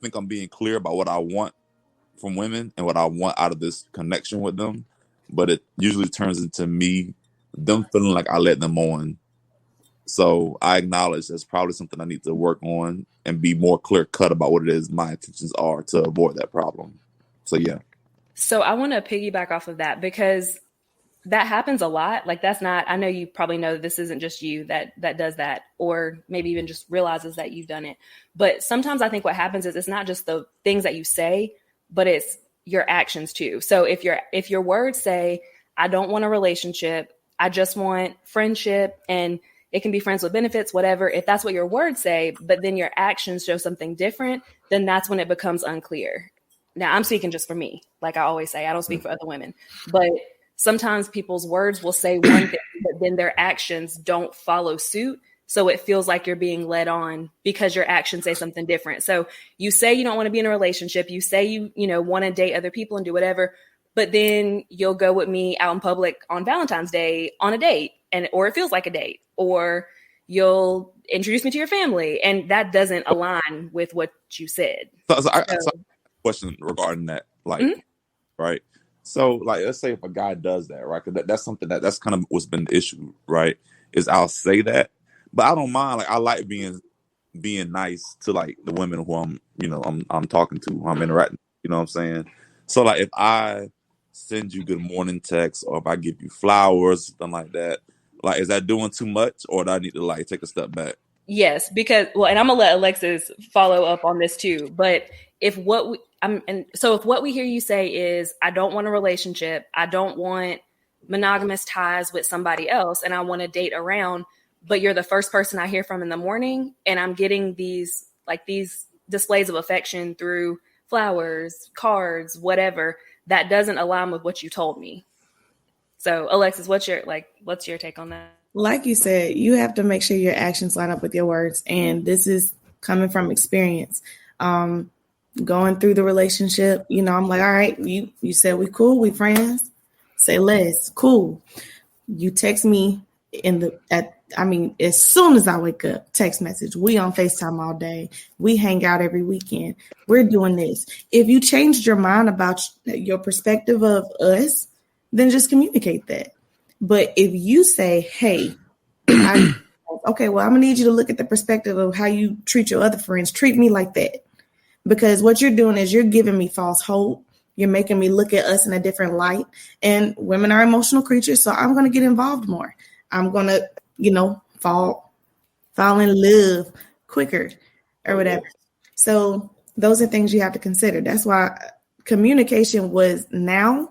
S4: think I'm being clear about what I want from women and what I want out of this connection with them, but it usually turns into them feeling like I let them on. So I acknowledge that's probably something I need to work on and be more clear cut about what it is my intentions are to avoid that problem. So yeah.
S3: So I want to piggyback off of that, because that happens a lot. Like, I know you probably know this isn't just you that does that, or maybe even just realizes that you've done it. But sometimes I think what happens is it's not just the things that you say, but it's your actions too. So if your words say, I don't want a relationship, I just want friendship, and it can be friends with benefits, whatever. If that's what your words say, but then your actions show something different, then that's when it becomes unclear. Now, I'm speaking just for me. Like I always say, I don't speak for other women, but sometimes people's words will say one thing, but then their actions don't follow suit. So it feels like you're being led on because your actions say something different. So you say you don't want to be in a relationship. You say you want to date other people and do whatever, but then you'll go with me out in public on Valentine's Day on a date, or it feels like a date, or you'll introduce me to your family, and that doesn't align with what you said.
S4: So I have a question regarding that, right? So, like, let's say if a guy does that, right? Because that's something that's kind of what's been the issue, right? Is I'll say that, but I don't mind. Like, I like being nice to like the women who I'm talking to, who I'm interacting. You know what I'm saying? So, like, if I send you good morning text, or if I give you flowers, something like that, like, is that doing too much, or do I need to like take a step back?
S3: Yes, because and I'm gonna let Alexis follow up on this too. But if what we hear you say is, I don't want a relationship, I don't want monogamous ties with somebody else, and I want to date around, but you're the first person I hear from in the morning, and I'm getting these displays of affection through flowers, cards, whatever, that doesn't align with what you told me. So Alexis, what's your take on that?
S5: Like you said, you have to make sure your actions line up with your words. And this is coming from experience. Going through the relationship, I'm like, all right, you said we cool, we friends. Say less, cool. You text me as soon as I wake up, text message. We on FaceTime all day. We hang out every weekend. We're doing this. If you changed your mind about your perspective of us, then just communicate that. But if you say, hey, okay, well, I'm gonna need you to look at the perspective of how you treat your other friends. Treat me like that. Because what you're doing is you're giving me false hope. You're making me look at us in a different light. And women are emotional creatures, so I'm going to get involved more. I'm going to, fall in love quicker or whatever. So those are things you have to consider. That's why communication was now,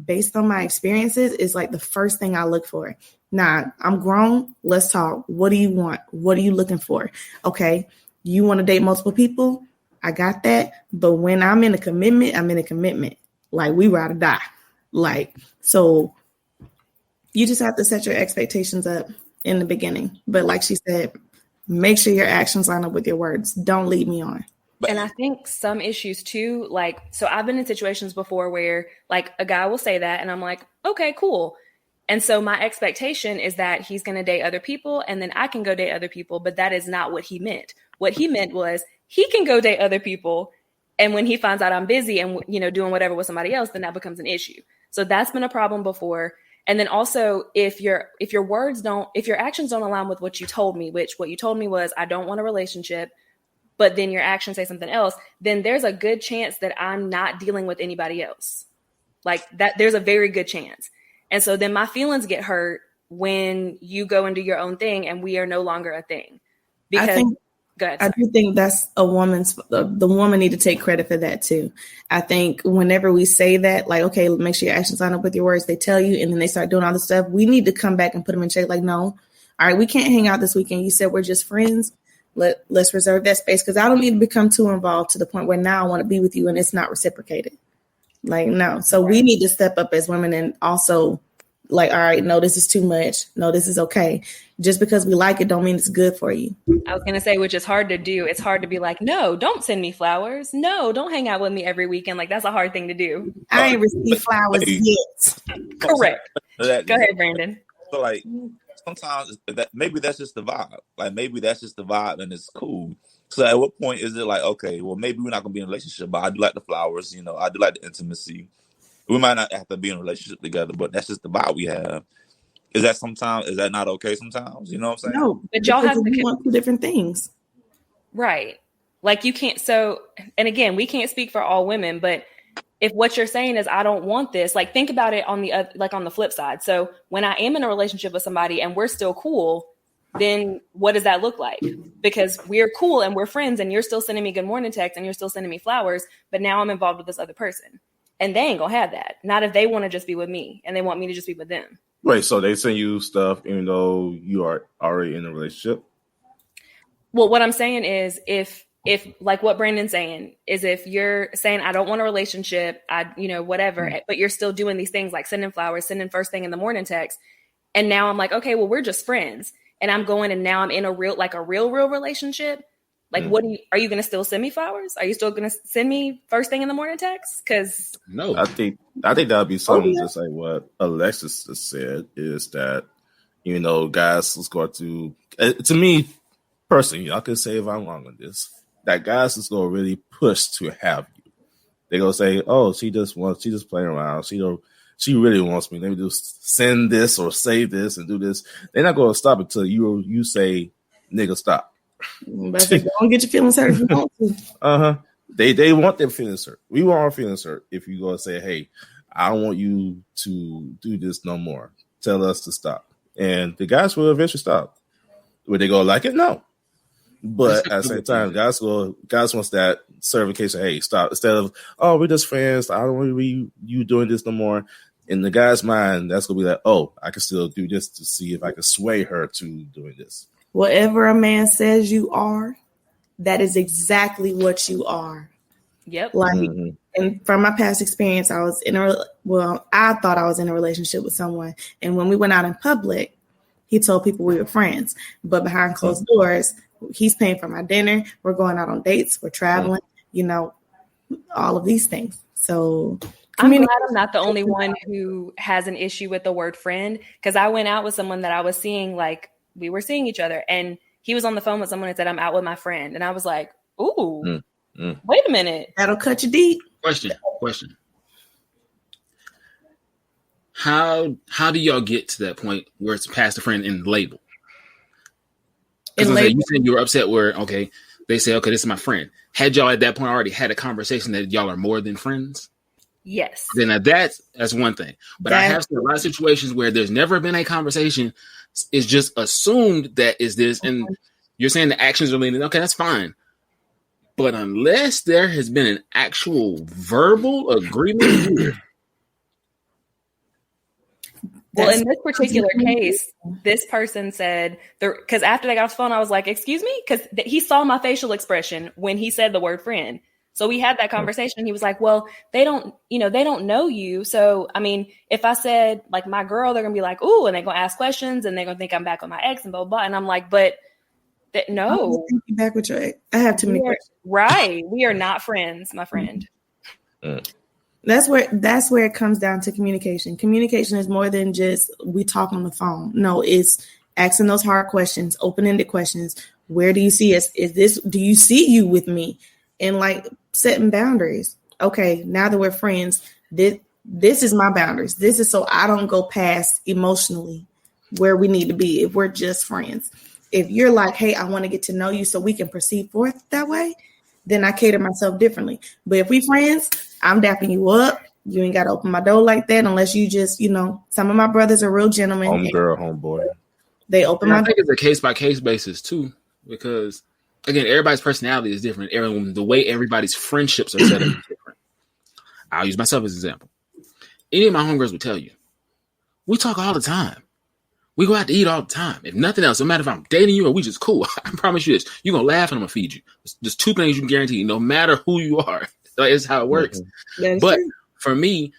S5: based on my experiences, is like the first thing I look for. Nah, I'm grown. Let's talk. What do you want? What are you looking for? Okay. You want to date multiple people? I got that. But when I'm in a commitment, I'm in a commitment. Like, we ride or die. Like, so you just have to set your expectations up in the beginning. But like she said, make sure your actions line up with your words. Don't lead me on.
S3: And I think some issues too, like, so I've been in situations before where like a guy will say that and I'm like, okay, cool. And so my expectation is that he's going to date other people and then I can go date other people. But that is not what he meant. What he meant was he can go date other people. And when he finds out I'm busy and, you know, doing whatever with somebody else, then that becomes an issue. So that's been a problem before. And then also if your actions don't align with what you told me, which what you told me was, I don't want a relationship, but then your actions say something else, then there's a good chance that I'm not dealing with anybody else. Like that, there's a very good chance. And so then my feelings get hurt when you go and do your own thing and we are no longer a thing. Because
S5: I do think that's the woman need to take credit for that too. I think whenever we say that, like, okay, make sure your actions line up with your words, they tell you, and then they start doing all this stuff. We need to come back and put them in check. Like, no, all right, we can't hang out this weekend. You said we're just friends. Let's reserve that space because I don't need to become too involved to the point where now I want to be with you and it's not reciprocated. Like, no. So we need to step up as women and also like, all right, no, this is too much. No, this is okay. Just because we like it don't mean it's good for you.
S3: I was going to say, which is hard to do. It's hard to be like, no, don't send me flowers. No, don't hang out with me every weekend. Like, that's a hard thing to do.
S5: I ain't received flowers yet.
S3: Correct. Go ahead, Brandon.
S4: So like, sometimes maybe that's just the vibe. Like, maybe that's just the vibe and it's cool. So at what point is it like, okay, well, maybe we're not going to be in a relationship, but I do like the flowers, you know, I do like the intimacy. We might not have to be in a relationship together, but that's just the vibe we have. Is that not okay sometimes? You know what I'm saying?
S5: No,
S3: but y'all have to
S5: want two different things.
S3: Right. Like you can't. So, and again, we can't speak for all women, but if what you're saying is, I don't want this, like think about it on the flip side. So when I am in a relationship with somebody and we're still cool, then what does that look like? Because we're cool and we're friends and you're still sending me good morning texts and you're still sending me flowers, but now I'm involved with this other person. And they ain't gonna have that. Not if they want to just be with me and they want me to just be with them.
S1: Wait, so they send you stuff even though you are already in a relationship?
S3: Well, what I'm saying is if like what Brandon's saying is if you're saying, I don't want a relationship, whatever, but you're still doing these things like sending flowers, sending first thing in the morning text. And now I'm like, okay, well, we're just friends. And I'm going and now I'm in a real relationship. Like, are you going to still send me flowers? Are you still going to send me first thing in the morning text? Because
S2: no,
S1: I think that'd be something just like what Alexis just said is that, guys is going to me personally, y'all can say if I'm wrong on this, that guys is going to really push to have you. They're going to say, oh, she just playing around. She really wants me. Let me just send this or say this and do this. They're not going to stop until you say, nigga, stop.
S5: But they don't get your feelings hurt if you want to.
S1: They want their feelings hurt. We want our feelings hurt if you go and say, hey, I don't want you to do this no more. Tell us to stop. And the guys will eventually stop. Would they go like it? No. But at the same time, guys wants that certification. Hey, stop. Instead of, oh, we're just friends. I don't want to be you doing this no more. In the guy's mind, that's going to be like, oh, I can still do this to see if I can sway her to doing this.
S5: Whatever a man says you are, that is exactly what you are.
S3: Yep.
S5: Like, and from my past experience, I thought I was in a relationship with someone. And when we went out in public, he told people we were friends. But behind closed doors, he's paying for my dinner. We're going out on dates. We're traveling, all of these things. So
S3: I'm glad I'm not the only one who has an issue with the word friend. Because I went out with someone that I was seeing, like, we were seeing each other and he was on the phone with someone and said, I'm out with my friend. And I was like, ooh, wait a minute.
S5: That'll cut you deep.
S2: Question. How do y'all get to that point where it's past the friend in label? Because you said you were upset where, okay, they say, okay, this is my friend. Had y'all at that point already had a conversation that y'all are more than friends?
S3: Yes.
S2: Then that's one thing. But I have seen a lot of situations where there's never been a conversation. It's just assumed that is this. And you're saying the actions are leaning. Okay, that's fine. But unless there has been an actual verbal agreement here.
S3: Well, in this particular case, this person said, because after they got off the phone, I was like, excuse me? Because he saw my facial expression when he said the word friend. So we had that conversation and he was like, well, they don't know you. So, I mean, if I said like my girl, they're going to be like, ooh, and they're going to ask questions and they're going to think I'm back with my ex and blah, blah, blah. And I'm like, but no.
S5: Back with your ex. I have too many questions.
S3: Right. We are not friends, my friend.
S5: That's where it comes down to communication. Communication is more than just we talk on the phone. No, it's asking those hard questions, open-ended questions. Where do you see us? Do you see you with me? And like setting boundaries. Okay, now that we're friends, this is my boundaries. This is so I don't go past emotionally where we need to be if we're just friends. If you're like, hey, I want to get to know you so we can proceed forth that way, then I cater myself differently. But if we friends, I'm dapping you up. You ain't got to open my door like that unless you just, some of my brothers are real gentlemen.
S1: Homegirl, homeboy.
S5: They open my door.
S2: I think it's a case-by-case basis too, because again, everybody's personality is different. The way everybody's friendships are set up is different. I'll use myself as an example. Any of my homegirls would tell you, we talk all the time. We go out to eat all the time. If nothing else, no matter if I'm dating you or we just cool, I promise you this, you're going to laugh and I'm going to feed you. There's two things you can guarantee, no matter who you are. That's how it works. But for me,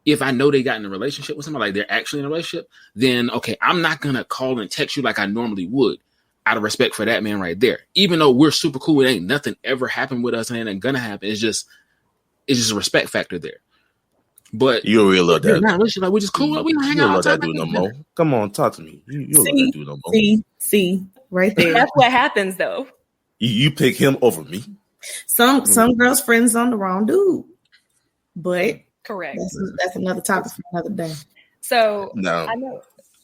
S2: if I know they got in a relationship with somebody, like they're actually in a relationship, then, okay, I'm not going to call and text you like I normally would out of respect for that man right there. Even though we're super cool, it ain't nothing ever happened with us and it ain't going to happen. It's just a respect factor there. But
S1: you really love that.
S2: Like, we're just cool. We don't hang out all the time.
S1: That dude no more. Come on, talk to me. You don't love that dude no more.
S5: See, right there.
S3: That's what happens, though.
S1: You pick him over me.
S5: Some girls' friends on the wrong dude, but
S3: correct.
S5: That's another topic for another day.
S3: So
S1: no.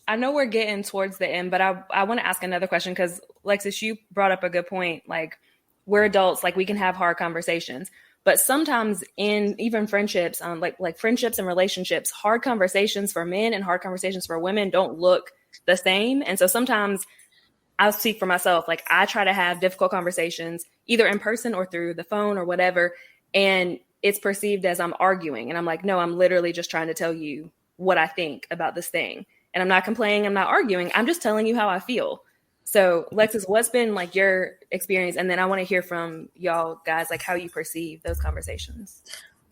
S3: I know we're getting towards the end, but I want to ask another question because Lexus, you brought up a good point. Like we're adults, like we can have hard conversations. But sometimes in even friendships, like friendships and relationships, hard conversations for men and hard conversations for women don't look the same. And so sometimes I'll speak for myself. Like I try to have difficult conversations either in person or through the phone or whatever. And it's perceived as I'm arguing. And I'm like, no, I'm literally just trying to tell you what I think about this thing. And I'm not complaining. I'm not arguing. I'm just telling you how I feel. So Lexus, what's been like your experience? And then I want to hear from y'all guys, like how you perceive those conversations.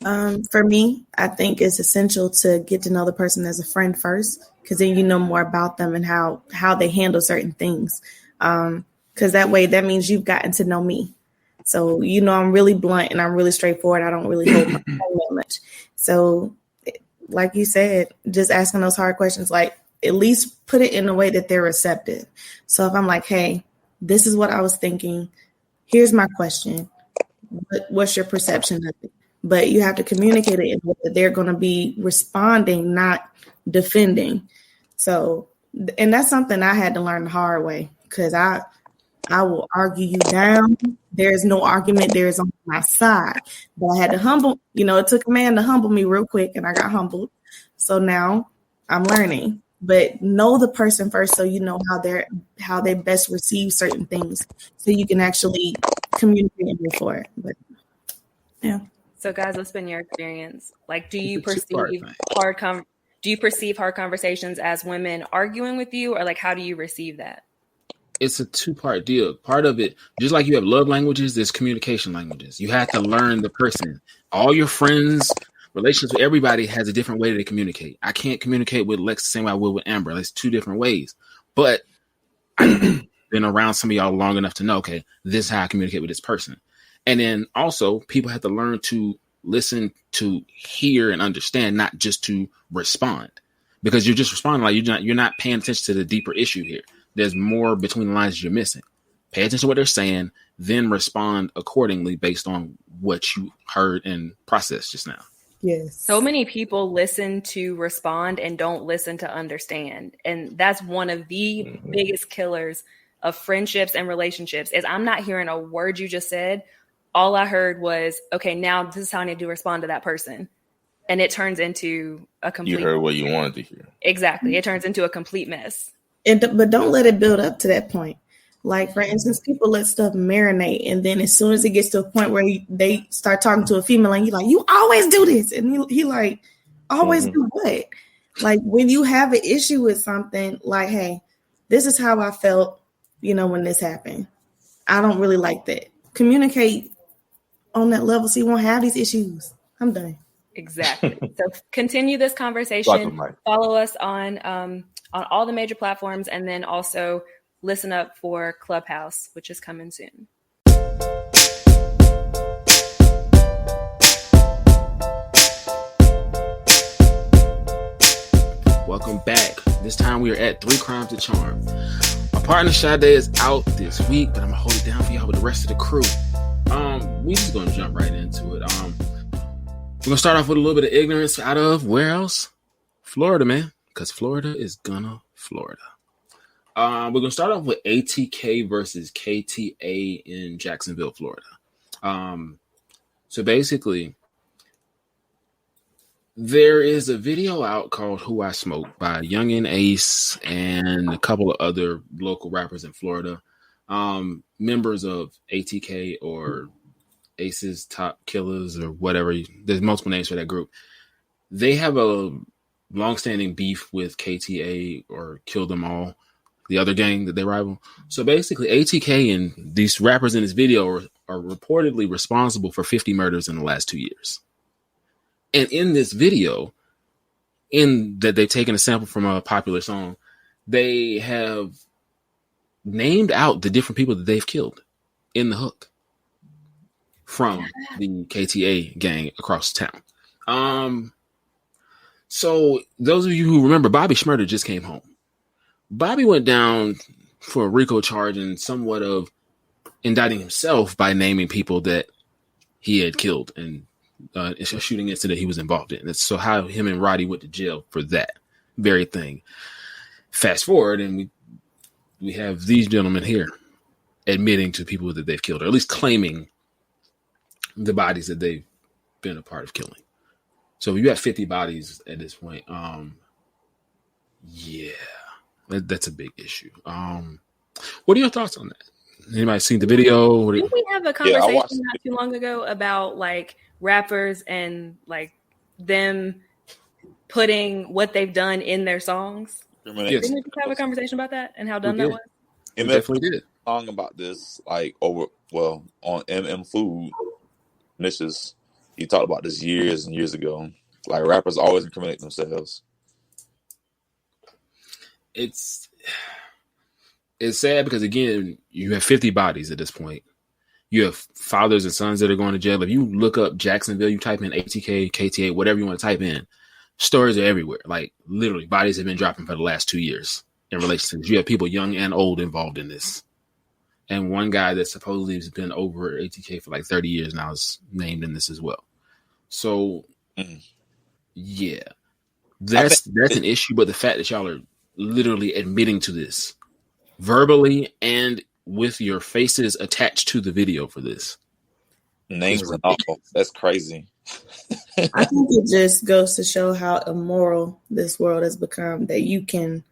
S5: For me, I think it's essential to get to know the person as a friend first, because then you know more about them and how they handle certain things. Because that means you've gotten to know me. So, I'm really blunt and I'm really straightforward. I don't really hold my tongue that much. So like you said, just asking those hard questions, like at least put it in a way that they're receptive. So if I'm like, hey, this is what I was thinking. Here's my question. What's your perception of it? But you have to communicate it in a way that they're going to be responding, not defending. So, and that's something I had to learn the hard way, because I will argue you down. There's no argument. There is on my side. But I had to humble, it took a man to humble me real quick, and I got humbled. So now I'm learning. But know the person first, so you know how they best receive certain things, so you can actually communicate and move forward. But yeah.
S3: So guys, what's been your experience? Like, do you perceive hard conversations as women arguing with you, or like how do you receive that?
S2: It's a two-part deal. Part of it, just like you have love languages, there's communication languages. You have to learn the person. All your friends, relations with everybody has a different way that they communicate. I can't communicate with Lex the same way I would with Amber. It's two different ways. But I've been around some of y'all long enough to know, okay, this is how I communicate with this person. And then also people have to learn to listen, to hear and understand, not just to respond. Because you're just responding like you're not paying attention to the deeper issue here. There's more between the lines you're missing. Pay attention to what they're saying, then respond accordingly based on what you heard and processed just now.
S5: Yes.
S3: So many people listen to respond and don't listen to understand. And that's one of the biggest killers of friendships and relationships is I'm not hearing a word you just said. All I heard was, okay, now this is how I need to respond to that person. And it turns into a complete...
S1: You heard what you wanted to hear.
S3: Exactly. It turns into a complete mess.
S5: But don't let it build up to that point. Like, for instance, people let stuff marinate. And then as soon as it gets to a point where they start talking to a female and you're like, you always do this. And he like, always do what? Like when you have an issue with something, like, hey, this is how I felt, when this happened. I don't really like that. Communicate on that level so you won't have these issues. I'm done.
S3: Exactly. So continue this conversation. Follow us on all the major platforms, and then also listen up for Clubhouse, which is coming soon.
S2: Welcome back. This time we are at 3 Crimes to Charm. My partner Sade is out this week, but I'm gonna hold it down for y'all with the rest of the crew. We just gonna jump right into it. We're gonna start off with a little bit of ignorance out of where else? Florida, man, because Florida is gonna Florida. We're gonna start off with ATK versus KTA in Jacksonville, Florida. So basically, there is a video out called "Who I Smoke" by Youngin, Ace, and a couple of other local rappers in Florida, members of ATK or Ace's Top Killers or whatever. There's multiple names for that group. They have a longstanding beef with KTA or Kill Them All, the other gang that they rival. So basically, ATK and these rappers in this video are reportedly responsible for 50 murders in the last 2 years. And in this video, in that they've taken a sample from a popular song, they have named out the different people that they've killed in the hook from the KTA gang across town. So those of you who remember, Bobby Shmurda just came home. Bobby went down for a RICO charge and somewhat of indicting himself by naming people that he had killed and it's a shooting incident he was involved in. That's so how him and Roddy went to jail for that very thing. Fast forward, and we have these gentlemen here admitting to people that they've killed, or at least claiming the bodies that they've been a part of killing. So you have 50 bodies at this point. Yeah, that's a big issue. What are your thoughts on that? Anybody seen the video?
S3: Didn't we have a conversation not too long ago about like rappers and like them putting what they've done in their songs?
S2: Yes.
S3: Didn't we just have a conversation about that and how dumb that was?
S4: And
S2: definitely did.
S4: Song about this, like on MM Food, Niches, he talked about this years and years ago. Like rappers always incriminate themselves.
S2: It's sad because again, you have 50 bodies at this point. You have fathers and sons that are going to jail. If you look up Jacksonville, you type in ATK, KTA, whatever you want to type in, stories are everywhere. Like literally, bodies have been dropping for the last 2 years in relation to this. You have people young and old involved in this. And one guy that supposedly has been over ATK for like 30 years now is named in this as well. So, yeah, that's an issue. But the fact that y'all are literally admitting to this verbally and with your faces attached to the video for this.
S4: Names and all. That's crazy.
S5: I think it just goes to show how immoral this world has become, that you can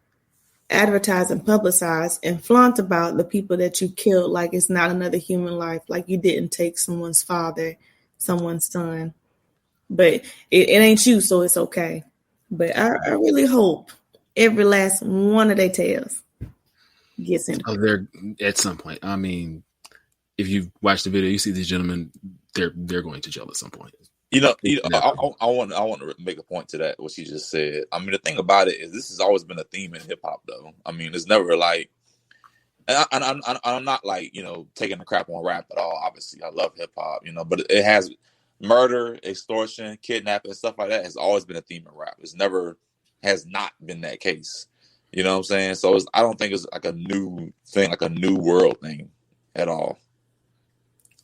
S5: advertise and publicize and flaunt about the people that you killed like it's not another human life, like you didn't take someone's father, someone's son. But it ain't you, so it's okay. But I really hope every last one of their tails gets in.
S2: Oh, they're at some point. I mean, if you watch the video, you see these gentlemen. They're going to jail at some point.
S4: I want to make a point to that. What she just said. I mean, the thing about it is, this has always been a theme in hip hop, though. I mean, it's never like, and I'm not like taking a crap on rap at all. Obviously, I love hip hop, but it has murder, extortion, kidnapping, stuff like that has always been a theme in rap. It's never has not been that case. You know what I'm saying? So I don't think it's like a new thing, like a new world thing at all.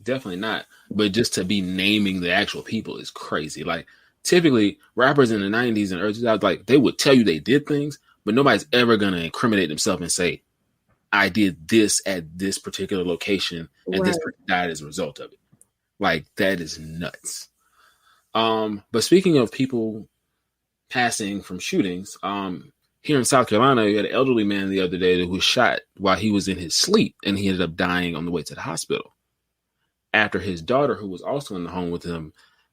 S2: Definitely not. But just to be naming the actual people is crazy. Like typically rappers in the 90s and early 2000s, like they would tell you they did things, but nobody's ever going to incriminate themselves and say, I did this at this particular location and this person died as a result of it. Like that is nuts. But speaking of people passing from shootings, here in South Carolina, you had an elderly man the other day that was shot while he was in his sleep, and he ended up dying on the way to the hospital after his daughter, who was also in the home with him,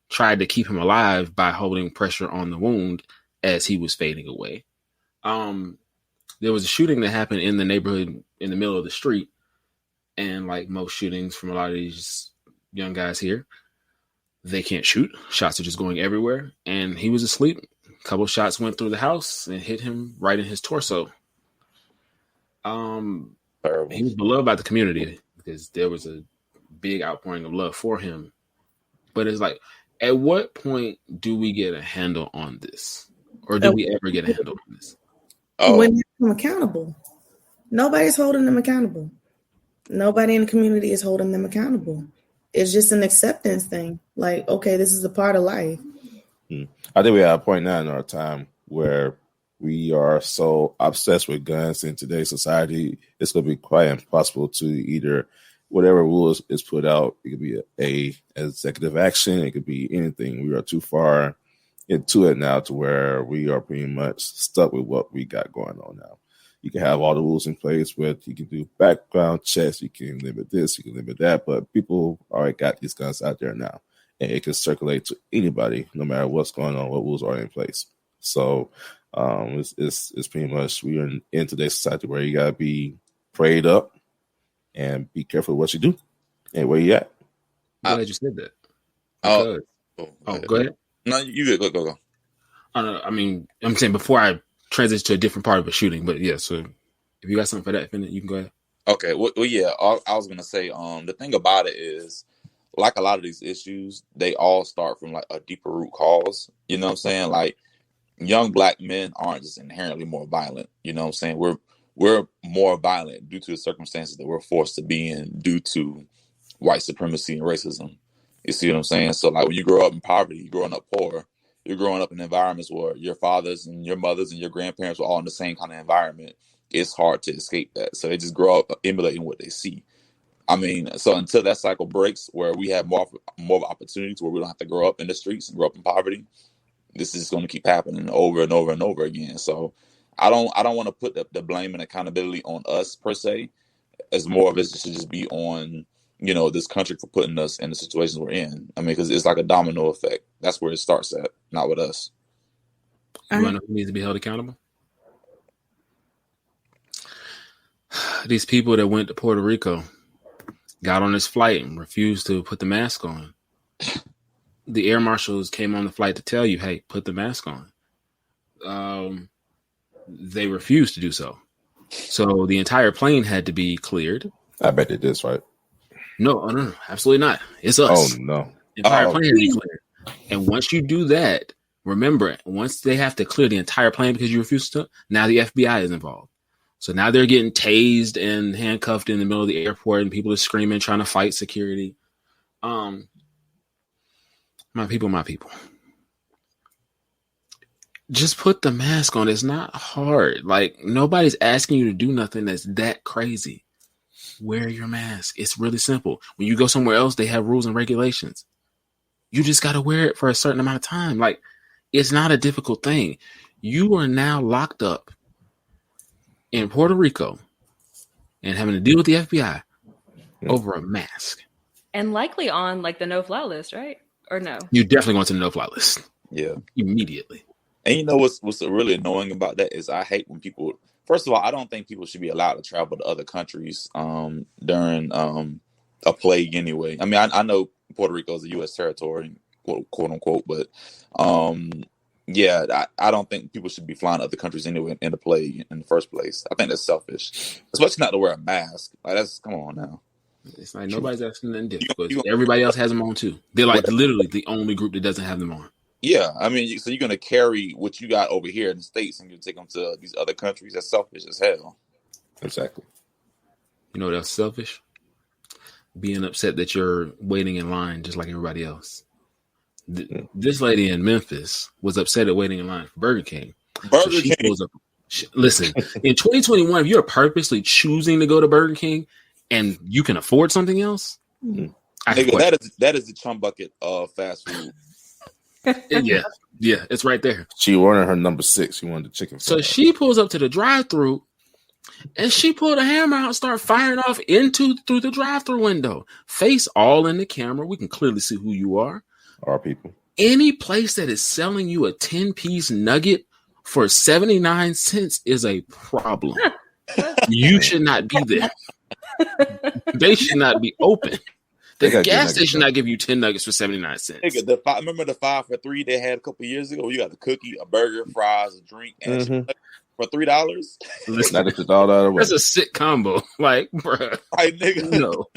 S2: tried to keep him alive by holding pressure on the wound as he was fading away. There was a shooting that happened in the neighborhood in the middle of the street. And like most shootings from a lot of these young guys here, they can't shoot. Shots are just going everywhere. And he was asleep. A couple of shots went through the house and hit him right in his torso. He was beloved by the community because there was a big outpouring of love for him. But it's like, at what point do we get a handle on this? Or do we ever get a handle on this?
S5: When you hold them accountable. Nobody's holding them accountable. Nobody in the community is holding them accountable. It's just an acceptance thing. Like, okay, this is a part of life.
S1: I think we are at a point now in our time where we are so obsessed with guns in today's society. It's going to be quite impossible to either whatever rules is put out. It could be a executive action. It could be anything. We are too far into it now to where we are pretty much stuck with what we got going on now. You can have all the rules in place with you can do background checks, you can limit this, you can limit that, but people already got these guns out there now, and it can circulate to anybody, no matter what's going on, what rules are in place. So it's pretty much we are in today's society where you gotta be prayed up and be careful what you do and where you at.
S2: I'm glad you said that. Go ahead.
S4: No, you good. Go.
S2: I mean, I'm saying before I transition to a different part of a shooting, but yeah. So if you got something for that, you can go ahead.
S4: Okay. Well, yeah. I was gonna say, the thing about it is, like a lot of these issues, they all start from like a deeper root cause. You know what I'm saying? Like young black men aren't just inherently more violent. You know what I'm saying? We're more violent due to the circumstances that we're forced to be in due to white supremacy and racism. You see what I'm saying? So like when you grow up in poverty, you're growing up poor. You're growing up in environments where your fathers and your mothers and your grandparents were all in the same kind of environment. It's hard to escape that. So they just grow up emulating what they see. I mean, so until that cycle breaks, where we have more of opportunities, where we don't have to grow up in the streets and grow up in poverty, this is going to keep happening over and over and over again. So I don't want to put the blame and accountability on us per se. As more of it should just be on this country for putting us in the situations we're in. I mean, because it's like a domino effect. That's where it starts at, not with us.
S2: You want to know who needs to be held accountable? These people that went to Puerto Rico, got on this flight and refused to put the mask on. The air marshals came on the flight to tell you, hey, put the mask on. They refused to do so. So the entire plane had to be cleared.
S1: I bet it is, right?
S2: No, absolutely not. It's us.
S1: Oh, no.
S2: The entire plane had to be cleared. And once you do that, remember, once they have to clear the entire plane because you refuse to, now the FBI is involved. So now they're getting tased and handcuffed in the middle of the airport and people are screaming, trying to fight security. My people. Just put the mask on. It's not hard. Like, nobody's asking you to do nothing that's that crazy. Wear your mask. It's really simple. When you go somewhere else, they have rules and regulations. You just got to wear it for a certain amount of time. Like, it's not a difficult thing. You are now locked up in Puerto Rico and having to deal with the FBI over a mask.
S3: And likely on like the no-fly list, right? Or no?
S2: You're definitely going to the no-fly list.
S4: Yeah.
S2: Immediately.
S4: And you know what's really annoying about that is I hate when people, first of all, I don't think people should be allowed to travel to other countries during a plague anyway. I mean, I know Puerto Rico is a U.S. territory, quote unquote, but I don't think people should be flying to other countries anyway in the plague in the first place. I think that's selfish, especially not to wear a mask. Like, come on now.
S2: It's like nobody's asking nothing difficult. Everybody else has them on too. They're like literally the only group that doesn't have them on.
S4: Yeah, I mean, so you're going to carry what you got over here in the States and you're going to take them to these other countries. That's selfish as hell.
S1: Exactly.
S2: You know what else selfish? Being upset that you're waiting in line just like everybody else. This lady in Memphis was upset at waiting in line for Burger King. Listen, in 2021, if you're purposely choosing to go to Burger King and you can afford something else,
S4: that is the chum bucket of fast food.
S2: Yeah, it's right there.
S1: She wanted her number 6. She wanted the chicken.
S2: So she pulls up to the drive-thru, and she pulled a hammer out and started firing off through the drive-thru window. Face all in the camera. We can clearly see who you are.
S1: Our people.
S2: Any place that is selling you a 10-piece nugget for 79 cents is a problem. You should not be there. They should not be open. The gas station should not give you 10 nuggets for 79 cents.
S4: Remember the 5 for $3 they had a couple years ago? You got the cookie, a burger, fries, a drink, and for $3.
S1: Listen, that's
S2: a sick combo. Like, bruh.
S4: Right, nigga.
S2: No.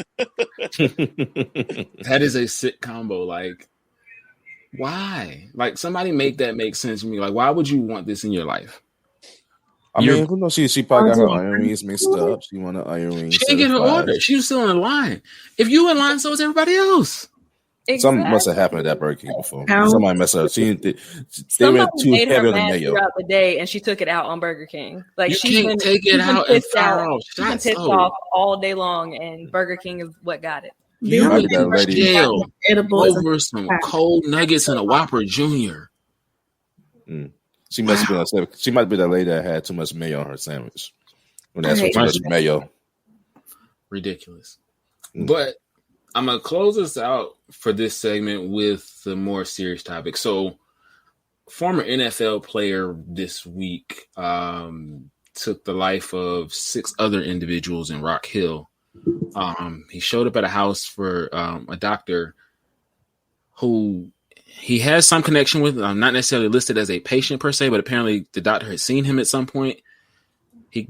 S2: That is a sick combo. Like, why? Like, somebody make that make sense to me. Like, why would you want this in your life?
S1: I mean, who knows? She probably got her onion rings mixed up. She wanted onion rings.
S2: She didn't get her order. She was still in line. If you in line, so is everybody else.
S3: Exactly.
S1: Something must have happened at that Burger King before. Somebody messed up. They went too heavy on the mayo
S3: throughout the day, and she took it out on Burger King. Like
S2: you can't take it out and fire off shots.
S3: Pissed off all day long, and Burger King is what got it.
S2: You went to jail over some cold nuggets and a Whopper Junior.
S1: She must be that lady that had too much mayo on her sandwich. When that's what too much mayo.
S2: Ridiculous. But I'm gonna close this out for this segment with the more serious topic. So, former NFL player this week took the life of 6 other individuals in Rock Hill. He showed up at a house for a doctor who he has some connection with, not necessarily listed as a patient per se, but apparently the doctor had seen him at some point. He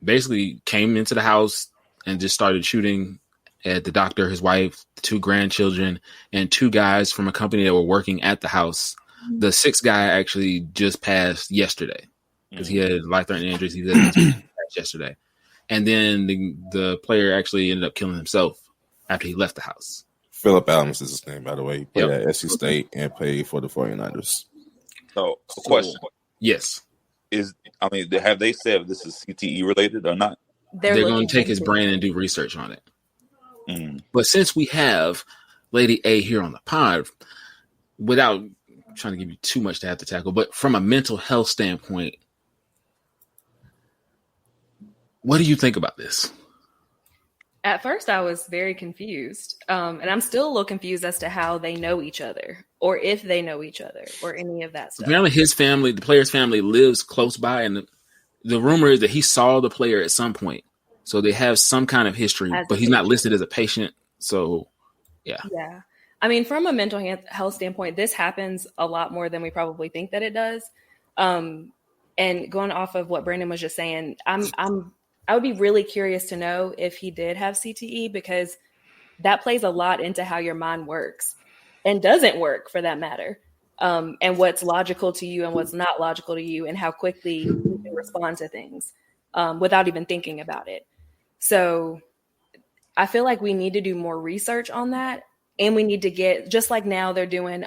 S2: basically came into the house and just started shooting at the doctor, his wife, 2 grandchildren, and 2 guys from a company that were working at the house. The 6th guy actually just passed yesterday because he had life-threatening injuries. He passed yesterday. And then the player actually ended up killing himself after he left the house.
S1: Philip Adams is his name, by the way. He played at SC State and played for the 49ers.
S4: So, question.
S2: Yes.
S4: Have they said if this is CTE related or not?
S2: They're going to take his brain and do research on it. But since we have Lady A here on the pod, without trying to give you too much to have to tackle, but from a mental health standpoint, what do you think about this?
S3: At first, I was very confused. And I'm still a little confused as to how they know each other or if they know each other or any of that stuff.
S2: Apparently his family, the player's family, lives close by. And the rumor is that he saw the player at some point. So they have some kind of history, but he's not listed as a patient. So, yeah.
S3: Yeah. I mean, from a mental health standpoint, this happens a lot more than we probably think that it does. And going off of what Brandon was just saying, I would be really curious to know if he did have CTE, because that plays a lot into how your mind works and doesn't work for that matter. And what's logical to you and what's not logical to you, and how quickly you can respond to things without even thinking about it. So I feel like we need to do more research on that. And we need to get, just like now they're doing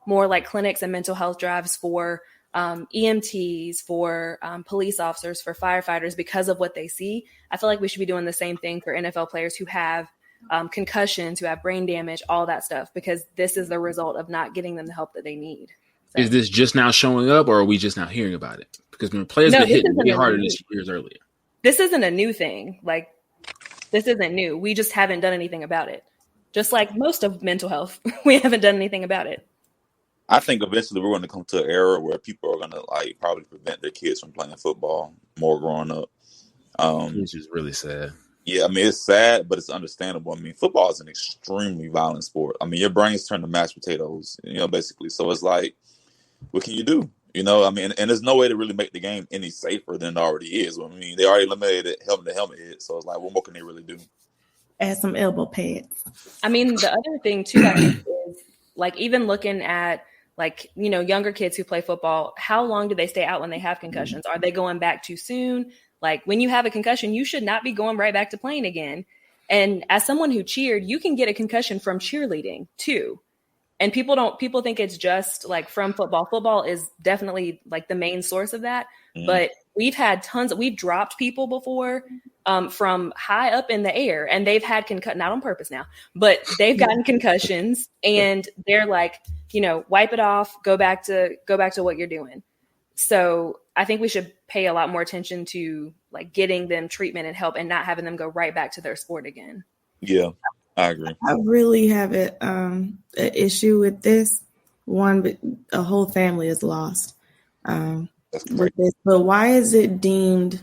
S3: more like clinics and mental health drives for EMTs, for police officers, for firefighters, because of what they see. I feel like we should be doing the same thing for NFL players who have concussions, who have brain damage, all that stuff, because this is the result of not getting them the help that they need. So.
S2: Is this just now showing up, or are we just now hearing about it? Because when players get hit way harder this years earlier.
S3: This isn't a new thing. Like, this isn't new. We just haven't done anything about it. Just like most of mental health, we haven't done anything about it.
S4: I think eventually we're going to come to an era where people are going to probably prevent their kids from playing football more growing up.
S2: Which is really sad.
S4: Yeah, I mean, it's sad, but it's understandable. I mean, football is an extremely violent sport. I mean, your brains turn to mashed potatoes, basically. So it's like, what can you do? I mean, and there's no way to really make the game any safer than it already is. I mean, they already eliminated helmet-to-helmet hit, so it's like, what more can they really do?
S5: Add some elbow pads.
S3: I mean, the other thing, too, I think is, like, even looking at, like, younger kids who play football, how long do they stay out when they have concussions? Are they going back too soon? Like, when you have a concussion, you should not be going right back to playing again. And as someone who cheered, you can get a concussion from cheerleading, too. And people think it's just like from football. Football is definitely like the main source of that. Mm-hmm. But we've had we've dropped people before from high up in the air, and they've had not on purpose now, but they've gotten concussions, and they're like, wipe it off, go back to what you're doing. So I think we should pay a lot more attention to like getting them treatment and help, and not having them go right back to their sport again.
S4: Yeah. I agree.
S5: I really have an issue with this. One, a whole family is lost. with this. But why is it deemed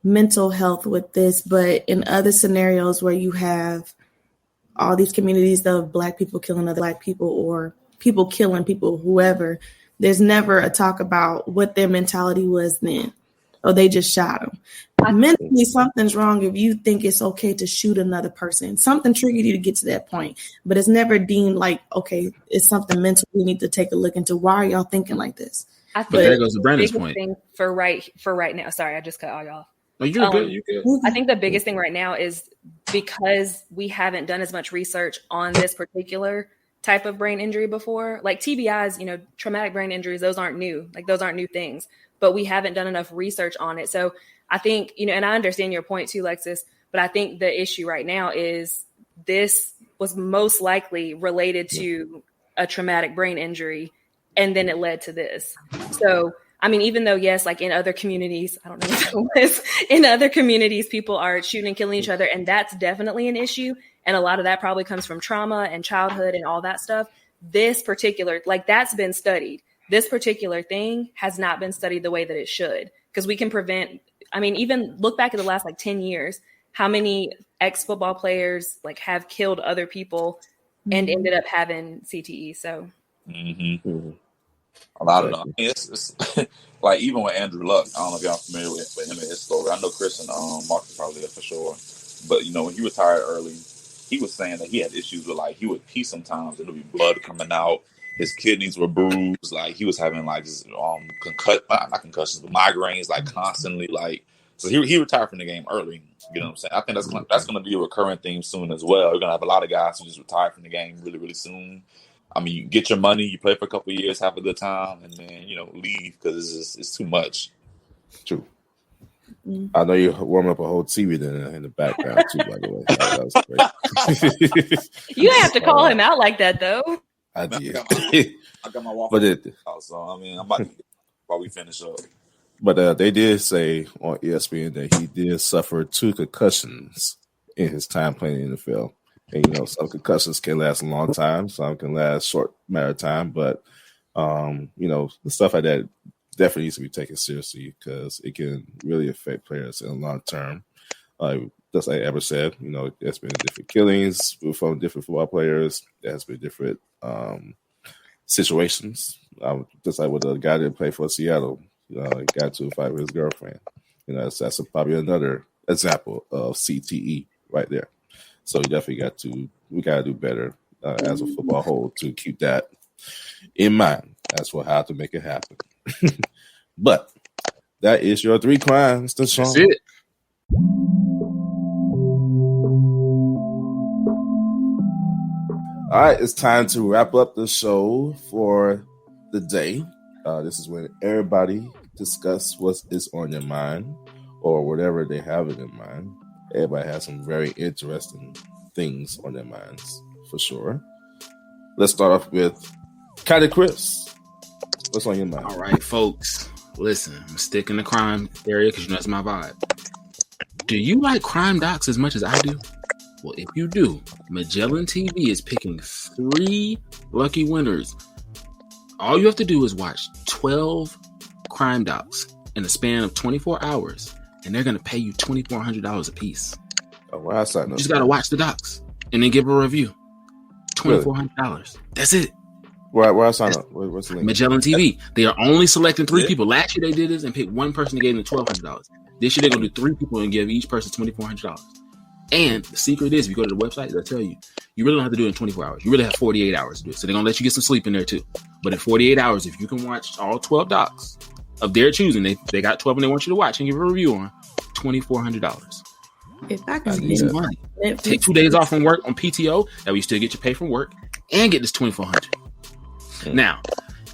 S5: mental health with this, but in other scenarios where you have all these communities of Black people killing other Black people or people killing people, whoever, there's never a talk about what their mentality was then. Or they just shot them. Mentally, something's wrong if you think it's okay to shoot another person. Something triggered you to get to that point, but it's never deemed like, okay, it's something mental we need to take a look into. Why are y'all thinking like this?
S2: But there goes the Brandon's point.
S3: Thing for right now. Sorry, I just cut all y'all.
S2: No, you're good. You're good.
S3: I think the biggest thing right now is because we haven't done as much research on this particular type of brain injury before. Like TBIs, traumatic brain injuries, those aren't new. Like those aren't new things, but we haven't done enough research on it. So I think, and I understand your point too, Lexus, but I think the issue right now is this was most likely related to a traumatic brain injury, and then it led to this. So I mean, even though, yes, like in other communities, I don't know what that was, in other communities, people are shooting and killing each other. And that's definitely an issue. And a lot of that probably comes from trauma and childhood and all that stuff. This particular, like that's been studied. This particular thing has not been studied the way that it should, because we can prevent, I mean, even look back at the last 10 years, how many ex-football players have killed other people and ended up having CTE. So.
S4: Mm-hmm. A lot of them. I mean, it's like even with Andrew Luck. I don't know if y'all familiar with him and his story. I know Chris and Mark probably for sure. But when he retired early, he was saying that he had issues with he would pee sometimes and there'd be blood coming out. His kidneys were bruised. He was having not concussions, but migraines constantly. So he retired from the game early. You know what I'm saying? I think that's going to be a recurring theme soon as well. You're going to have a lot of guys who just retire from the game really, really soon. I mean, you get your money, you play for a couple of years, have a good time, and then leave because it's too much.
S1: True. I know you warm up a whole TV in the background too. By the way, that was great.
S3: You have to call him out like that, though.
S1: I did.
S4: I got my Walk-Ons out, so I mean, I'm about to while we finish up.
S1: But they did say on ESPN that he did suffer 2 concussions in his time playing in the NFL. And, some concussions can last a long time. Some can last a short matter of time. But, the stuff like that definitely needs to be taken seriously because it can really affect players in the long term. Just like Ever said, there's been different killings from different football players. There has been different situations. Just like with the guy that played for Seattle, he got to a fight with his girlfriend. That's probably another example of CTE right there. So we definitely we got to do better as a football whole to keep that in mind. That's how to make it happen. But that is your 3 crimes. That's
S2: it.
S1: All right, it's time to wrap up the show for the day. This is when everybody discuss what is on their mind or whatever they have in their mind. Everybody has some very interesting things on their minds, for sure. Let's start off with Kylie Chris. What's on your mind?
S2: All right, folks. Listen, I'm sticking the crime area because that's my vibe. Do you like crime docs as much as I do? Well, if you do, Magellan TV is picking 3 lucky winners. All you have to do is watch 12 crime docs in the span of 24 hours. And they're going to pay you $2,400 a piece.
S1: Oh, wow, you
S2: just got to watch the docs and then give a review. $2,400. Really? That's it.
S1: Where I sign up? What's the link?
S2: Magellan TV. They are only selecting 3 people. Last year they did this and picked 1 person and gave them $1,200. This year they're going to do 3 people and give each person $2,400. And the secret is, if you go to the website, they'll tell you, you really don't have to do it in 24 hours. You really have 48 hours to do it. So they're going to let you get some sleep in there too. But in 48 hours, if you can watch all 12 docs of their choosing, they got 12 and they want you to watch and give a review on, $2,400.
S5: If I can
S2: get money, take 2 days off from work on PTO, that way you still get your pay from work and get this $2,400. Now,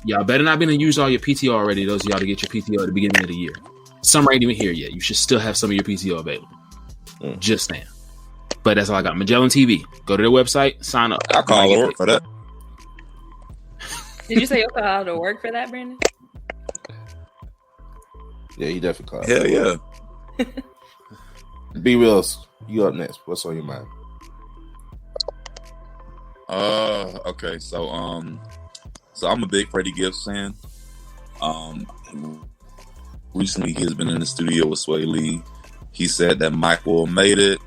S2: y'all better not been to use all your PTO already. Those of y'all to get your PTO at the beginning of the year. Summer ain't even here yet. You should still have some of your PTO available. Just saying. But that's all I got. Magellan TV. Go to their website. Sign up.
S4: I call to work for that.
S3: Did you say you'll call to work for that, Brandon?
S1: Yeah, he definitely called.
S4: Hell yeah.
S1: B Wills, you up next. What's on your mind?
S4: Okay, so I'm a big Freddie Gibbs fan. recently he has been in the studio with Sway Lee. He said that Michael made it.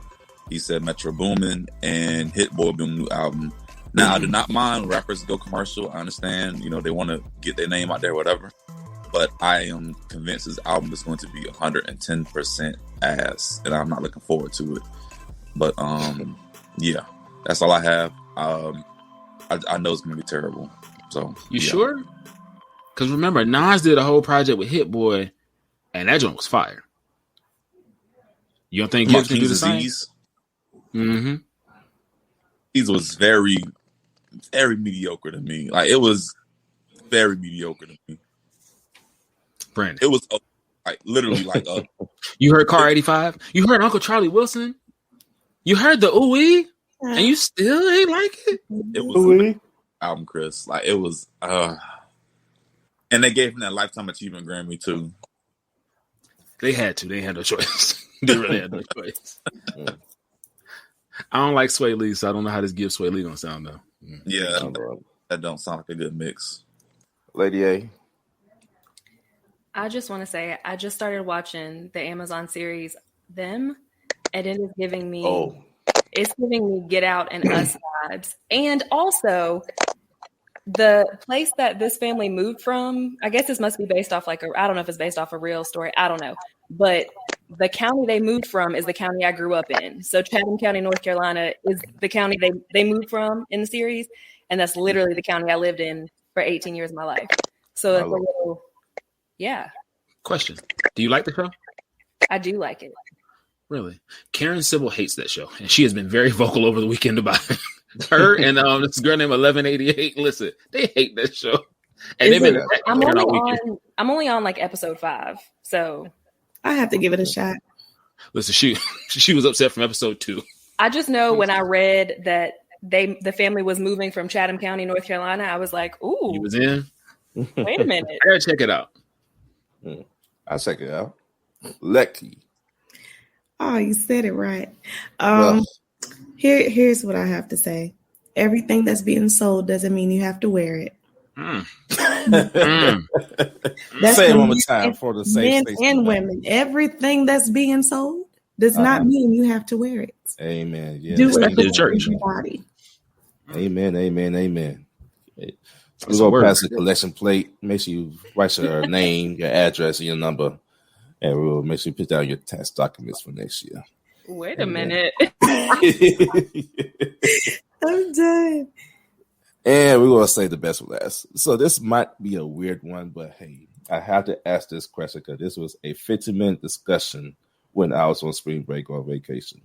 S4: He said Metro Boomin and Hit Boy been a new album. Now, I do not mind rappers go commercial. I understand, they want to get their name out there, whatever. But I am convinced this album is going to be 110% ass, and I'm not looking forward to it. But yeah, that's all I have. I know it's going to be terrible. So
S2: you sure? Because remember, Nas did a whole project with Hit Boy, and that joint was fire. You don't think Gibbs can do the same? Mm-hmm.
S4: These was very, very mediocre to me. Like, it was very mediocre to me.
S2: Brandon.
S4: It was like literally like a.
S2: You heard Car 85? You heard Uncle Charlie Wilson? You heard the Ooh-Wee? And you still ain't like it?
S4: It was an album, Chris. Like, it was. And they gave him that Lifetime Achievement Grammy too.
S2: They had to. They had no choice. They really had no choice. I don't like Sway Lee, so I don't know how this Gibbs Sway Lee gonna sound though.
S4: Yeah, that don't sound like a good mix.
S1: Lady A.
S3: I just want to say I just started watching the Amazon series Them, and it is giving me it's giving me Get Out and Us vibes. And also the place that this family moved from, I guess this must be based off I don't know if it's based off a real story. I don't know. But the county they moved from is the county I grew up in. So Chatham County, North Carolina is the county they moved from in the series. And that's literally the county I lived in for 18 years of my life. So it's a little, yeah.
S2: Question. Do you like the show?
S3: I do like it.
S2: Really? Karen Sybil hates that show. And she has been very vocal over the weekend about it. Her and this girl named 1188, listen, they hate that show. And they've been
S3: I'm only on like episode 5. So
S5: I have to give it a shot.
S2: Listen, she was upset from episode 2.
S3: I just know when I read that the family was moving from Chatham County, North Carolina, I was like, ooh.
S2: You was in?
S3: Wait a minute.
S2: I gotta check it out.
S1: I'll check it out. Lucky.
S5: Oh, you said it right. Here's what I have to say. Everything that's being sold doesn't mean you have to wear it.
S1: Say it one more time for the safe
S5: men and women. Everything that's being sold does not mean you have to wear it.
S1: Amen. Yeah.
S5: Do it
S2: the church.
S5: Everybody.
S1: Amen. We're going to pass the collection plate. Make sure you write your name, your address, and your number. And we'll make sure you put down your tax documents for next year.
S3: Wait a minute.
S5: I'm done.
S1: And we're going to say the best for last. So this might be a weird one, but hey, I have to ask this question because this was a 15-minute discussion when I was on spring break or vacation.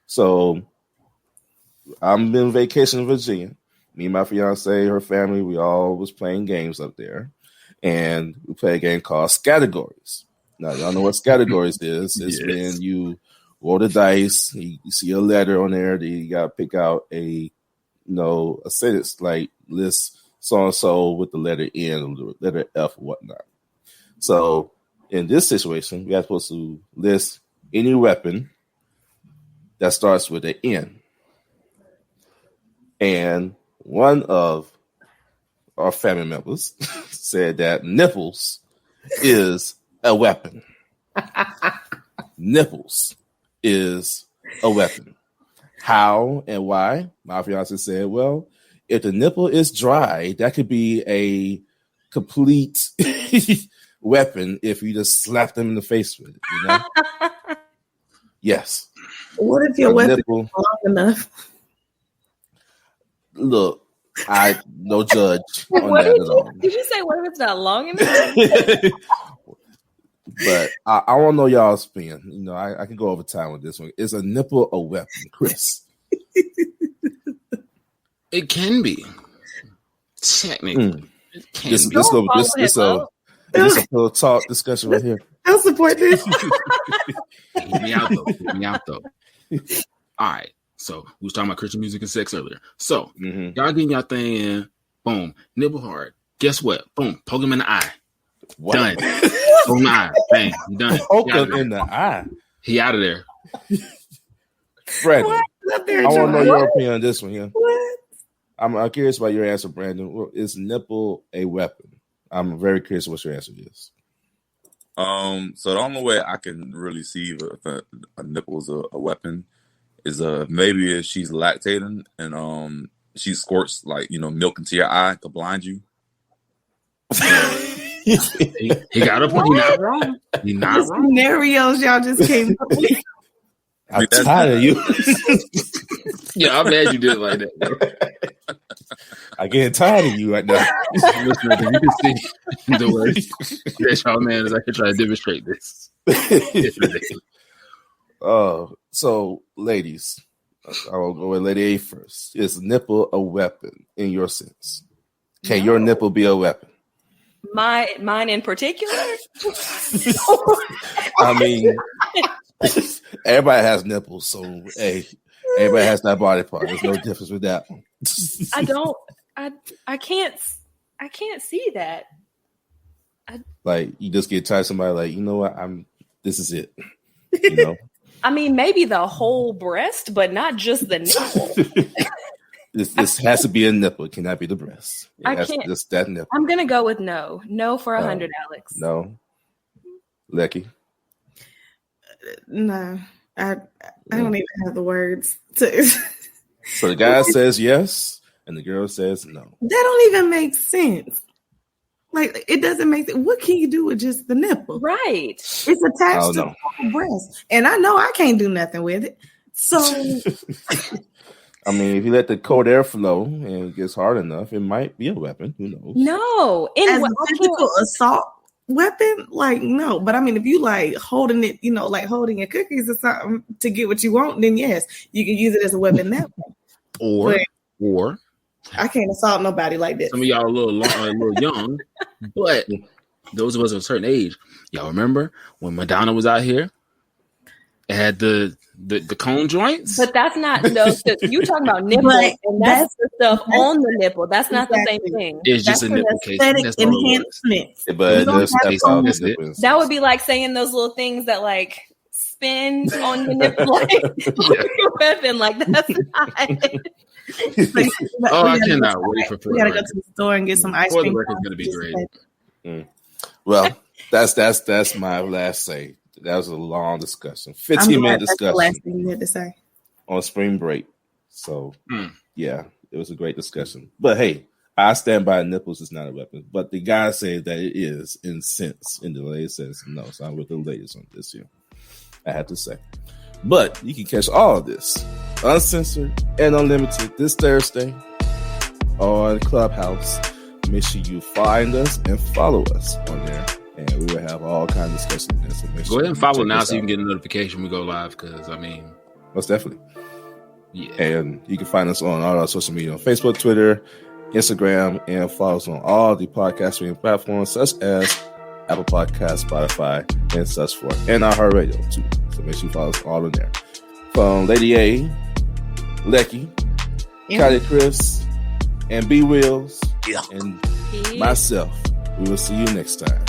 S1: So I'm in vacation in Virginia. Me and my fiance, her family, we all was playing games up there. And we play a game called Categories. Now, y'all know what Categories is. It's when you roll the dice, you see a letter on there, then you got to pick out a sentence like list so-and-so with the letter N or the letter F or whatnot. So in this situation, we are supposed to list any weapon that starts with an N. And one of our family members said that nipples is a weapon. Nipples is a weapon. How and why? My fiance said, well, if the nipple is dry, that could be a complete weapon if you just slap them in the face with it, Yes.
S5: What if your weapon is long enough?
S1: Look, I no judge on that at all.
S3: Did you say what if it's not long enough?
S1: But I want to know y'all's opinion. I can go over time with this one. Is a nipple a weapon, Chris?
S2: It can be. Technically. It can
S1: This
S2: be.
S1: is a pillow talk discussion right here.
S5: I'll support this.
S2: Hear me out though. All right. So we was talking about Christian music and sex earlier. So y'all getting y'all thing in, boom, nibble hard. Guess what? Boom, poke him in the eye.
S1: What?
S2: Done. Poke him in the eye. Bang, you done.
S1: Poke him in the eye.
S2: He out of there.
S1: Freddie, I want to know your opinion on this one here.
S5: What?
S1: I'm curious about your answer, Brandon. Is nipple a weapon? I'm very curious what your answer is.
S4: So the only way I can really see if a nipple is a weapon is maybe if she's lactating and she squirts like milk into your eye, could blind you.
S2: He got a point. He's not wrong. He's not
S5: The
S2: wrong.
S5: scenarios y'all just came up with.
S1: I'm tired of you.
S2: Yeah, I'm glad you did it like that, bro.
S1: I get tired of you right now.
S2: Listeners, if you can see the way that y'all man is actually trying to demonstrate this. It's ridiculous.
S1: So ladies, I'll go with Lady A first. Is nipple a weapon in your sense? Can your nipple be a weapon?
S3: Mine in particular?
S1: I mean, everybody has nipples, so hey, everybody has that body part. There's no difference with that one.
S3: I can't see that.
S1: Like you just get tired of somebody like, you know what, this is it. You know?
S3: I mean, maybe the whole breast, but not just the nipple.
S1: This has to be a nipple. It cannot be the breast.
S3: I can't.
S1: Just that nipple.
S3: I'm gonna go with no. No for 100, Alex.
S1: No. Lecky?
S5: No, I don't even have the words to.
S1: So the guy says yes, and the girl says no.
S5: That don't even make sense. Like, it doesn't make sense. What can you do with just the nipple?
S3: Right.
S5: It's attached to the breast. And I know I can't do nothing with it. So
S1: I mean, if you let the cold air flow and it gets hard enough, it might be a weapon. Who knows?
S3: No.
S5: As a physical assault weapon, like, no. But I mean, if you like holding it, like holding your cookies or something to get what you want, then yes, you can use it as a weapon that way.
S2: Or
S5: I can't assault nobody like this.
S2: some of y'all a little young, but those of us of a certain age, y'all remember when Madonna was out here? It had the cone joints.
S3: But that's not you talking about nipple, and that's the stuff on the nipple. That's not the same thing.
S2: It's just a nipple case. That's
S5: enhancement.
S1: But
S3: that would be like saying those little things that like spin on your nipple like your weapon. Like that's not.
S2: I cannot wait for.
S5: We gotta go to the store and get some ice cream.
S2: The record's gonna be great.
S1: Well, that's my last say. That was a long discussion, 15-minute discussion. That's the last thing you had to say on spring break. So yeah, it was a great discussion. But hey, I stand by nipples is not a weapon. But the guy said that it is in sense, and the lady says no. So I'm with the ladies on this here. I have to say. But you can catch all of this uncensored and unlimited this Thursday on Clubhouse. Make sure you find us and follow us on there, and we will have all kinds of discussion. So
S2: go ahead and follow now so you can get a notification when we go live. Because I mean,
S1: most definitely,
S2: yeah.
S1: And you can find us on all our social media on Facebook, Twitter, Instagram, and follow us on all the podcast streaming platforms such as Apple Podcasts, Spotify, and such forth, and iHeartRadio too. So make sure you follow us all in there. From Lady A, Lecky, Kylie Chris, and B Wills, and myself. We will see you next time.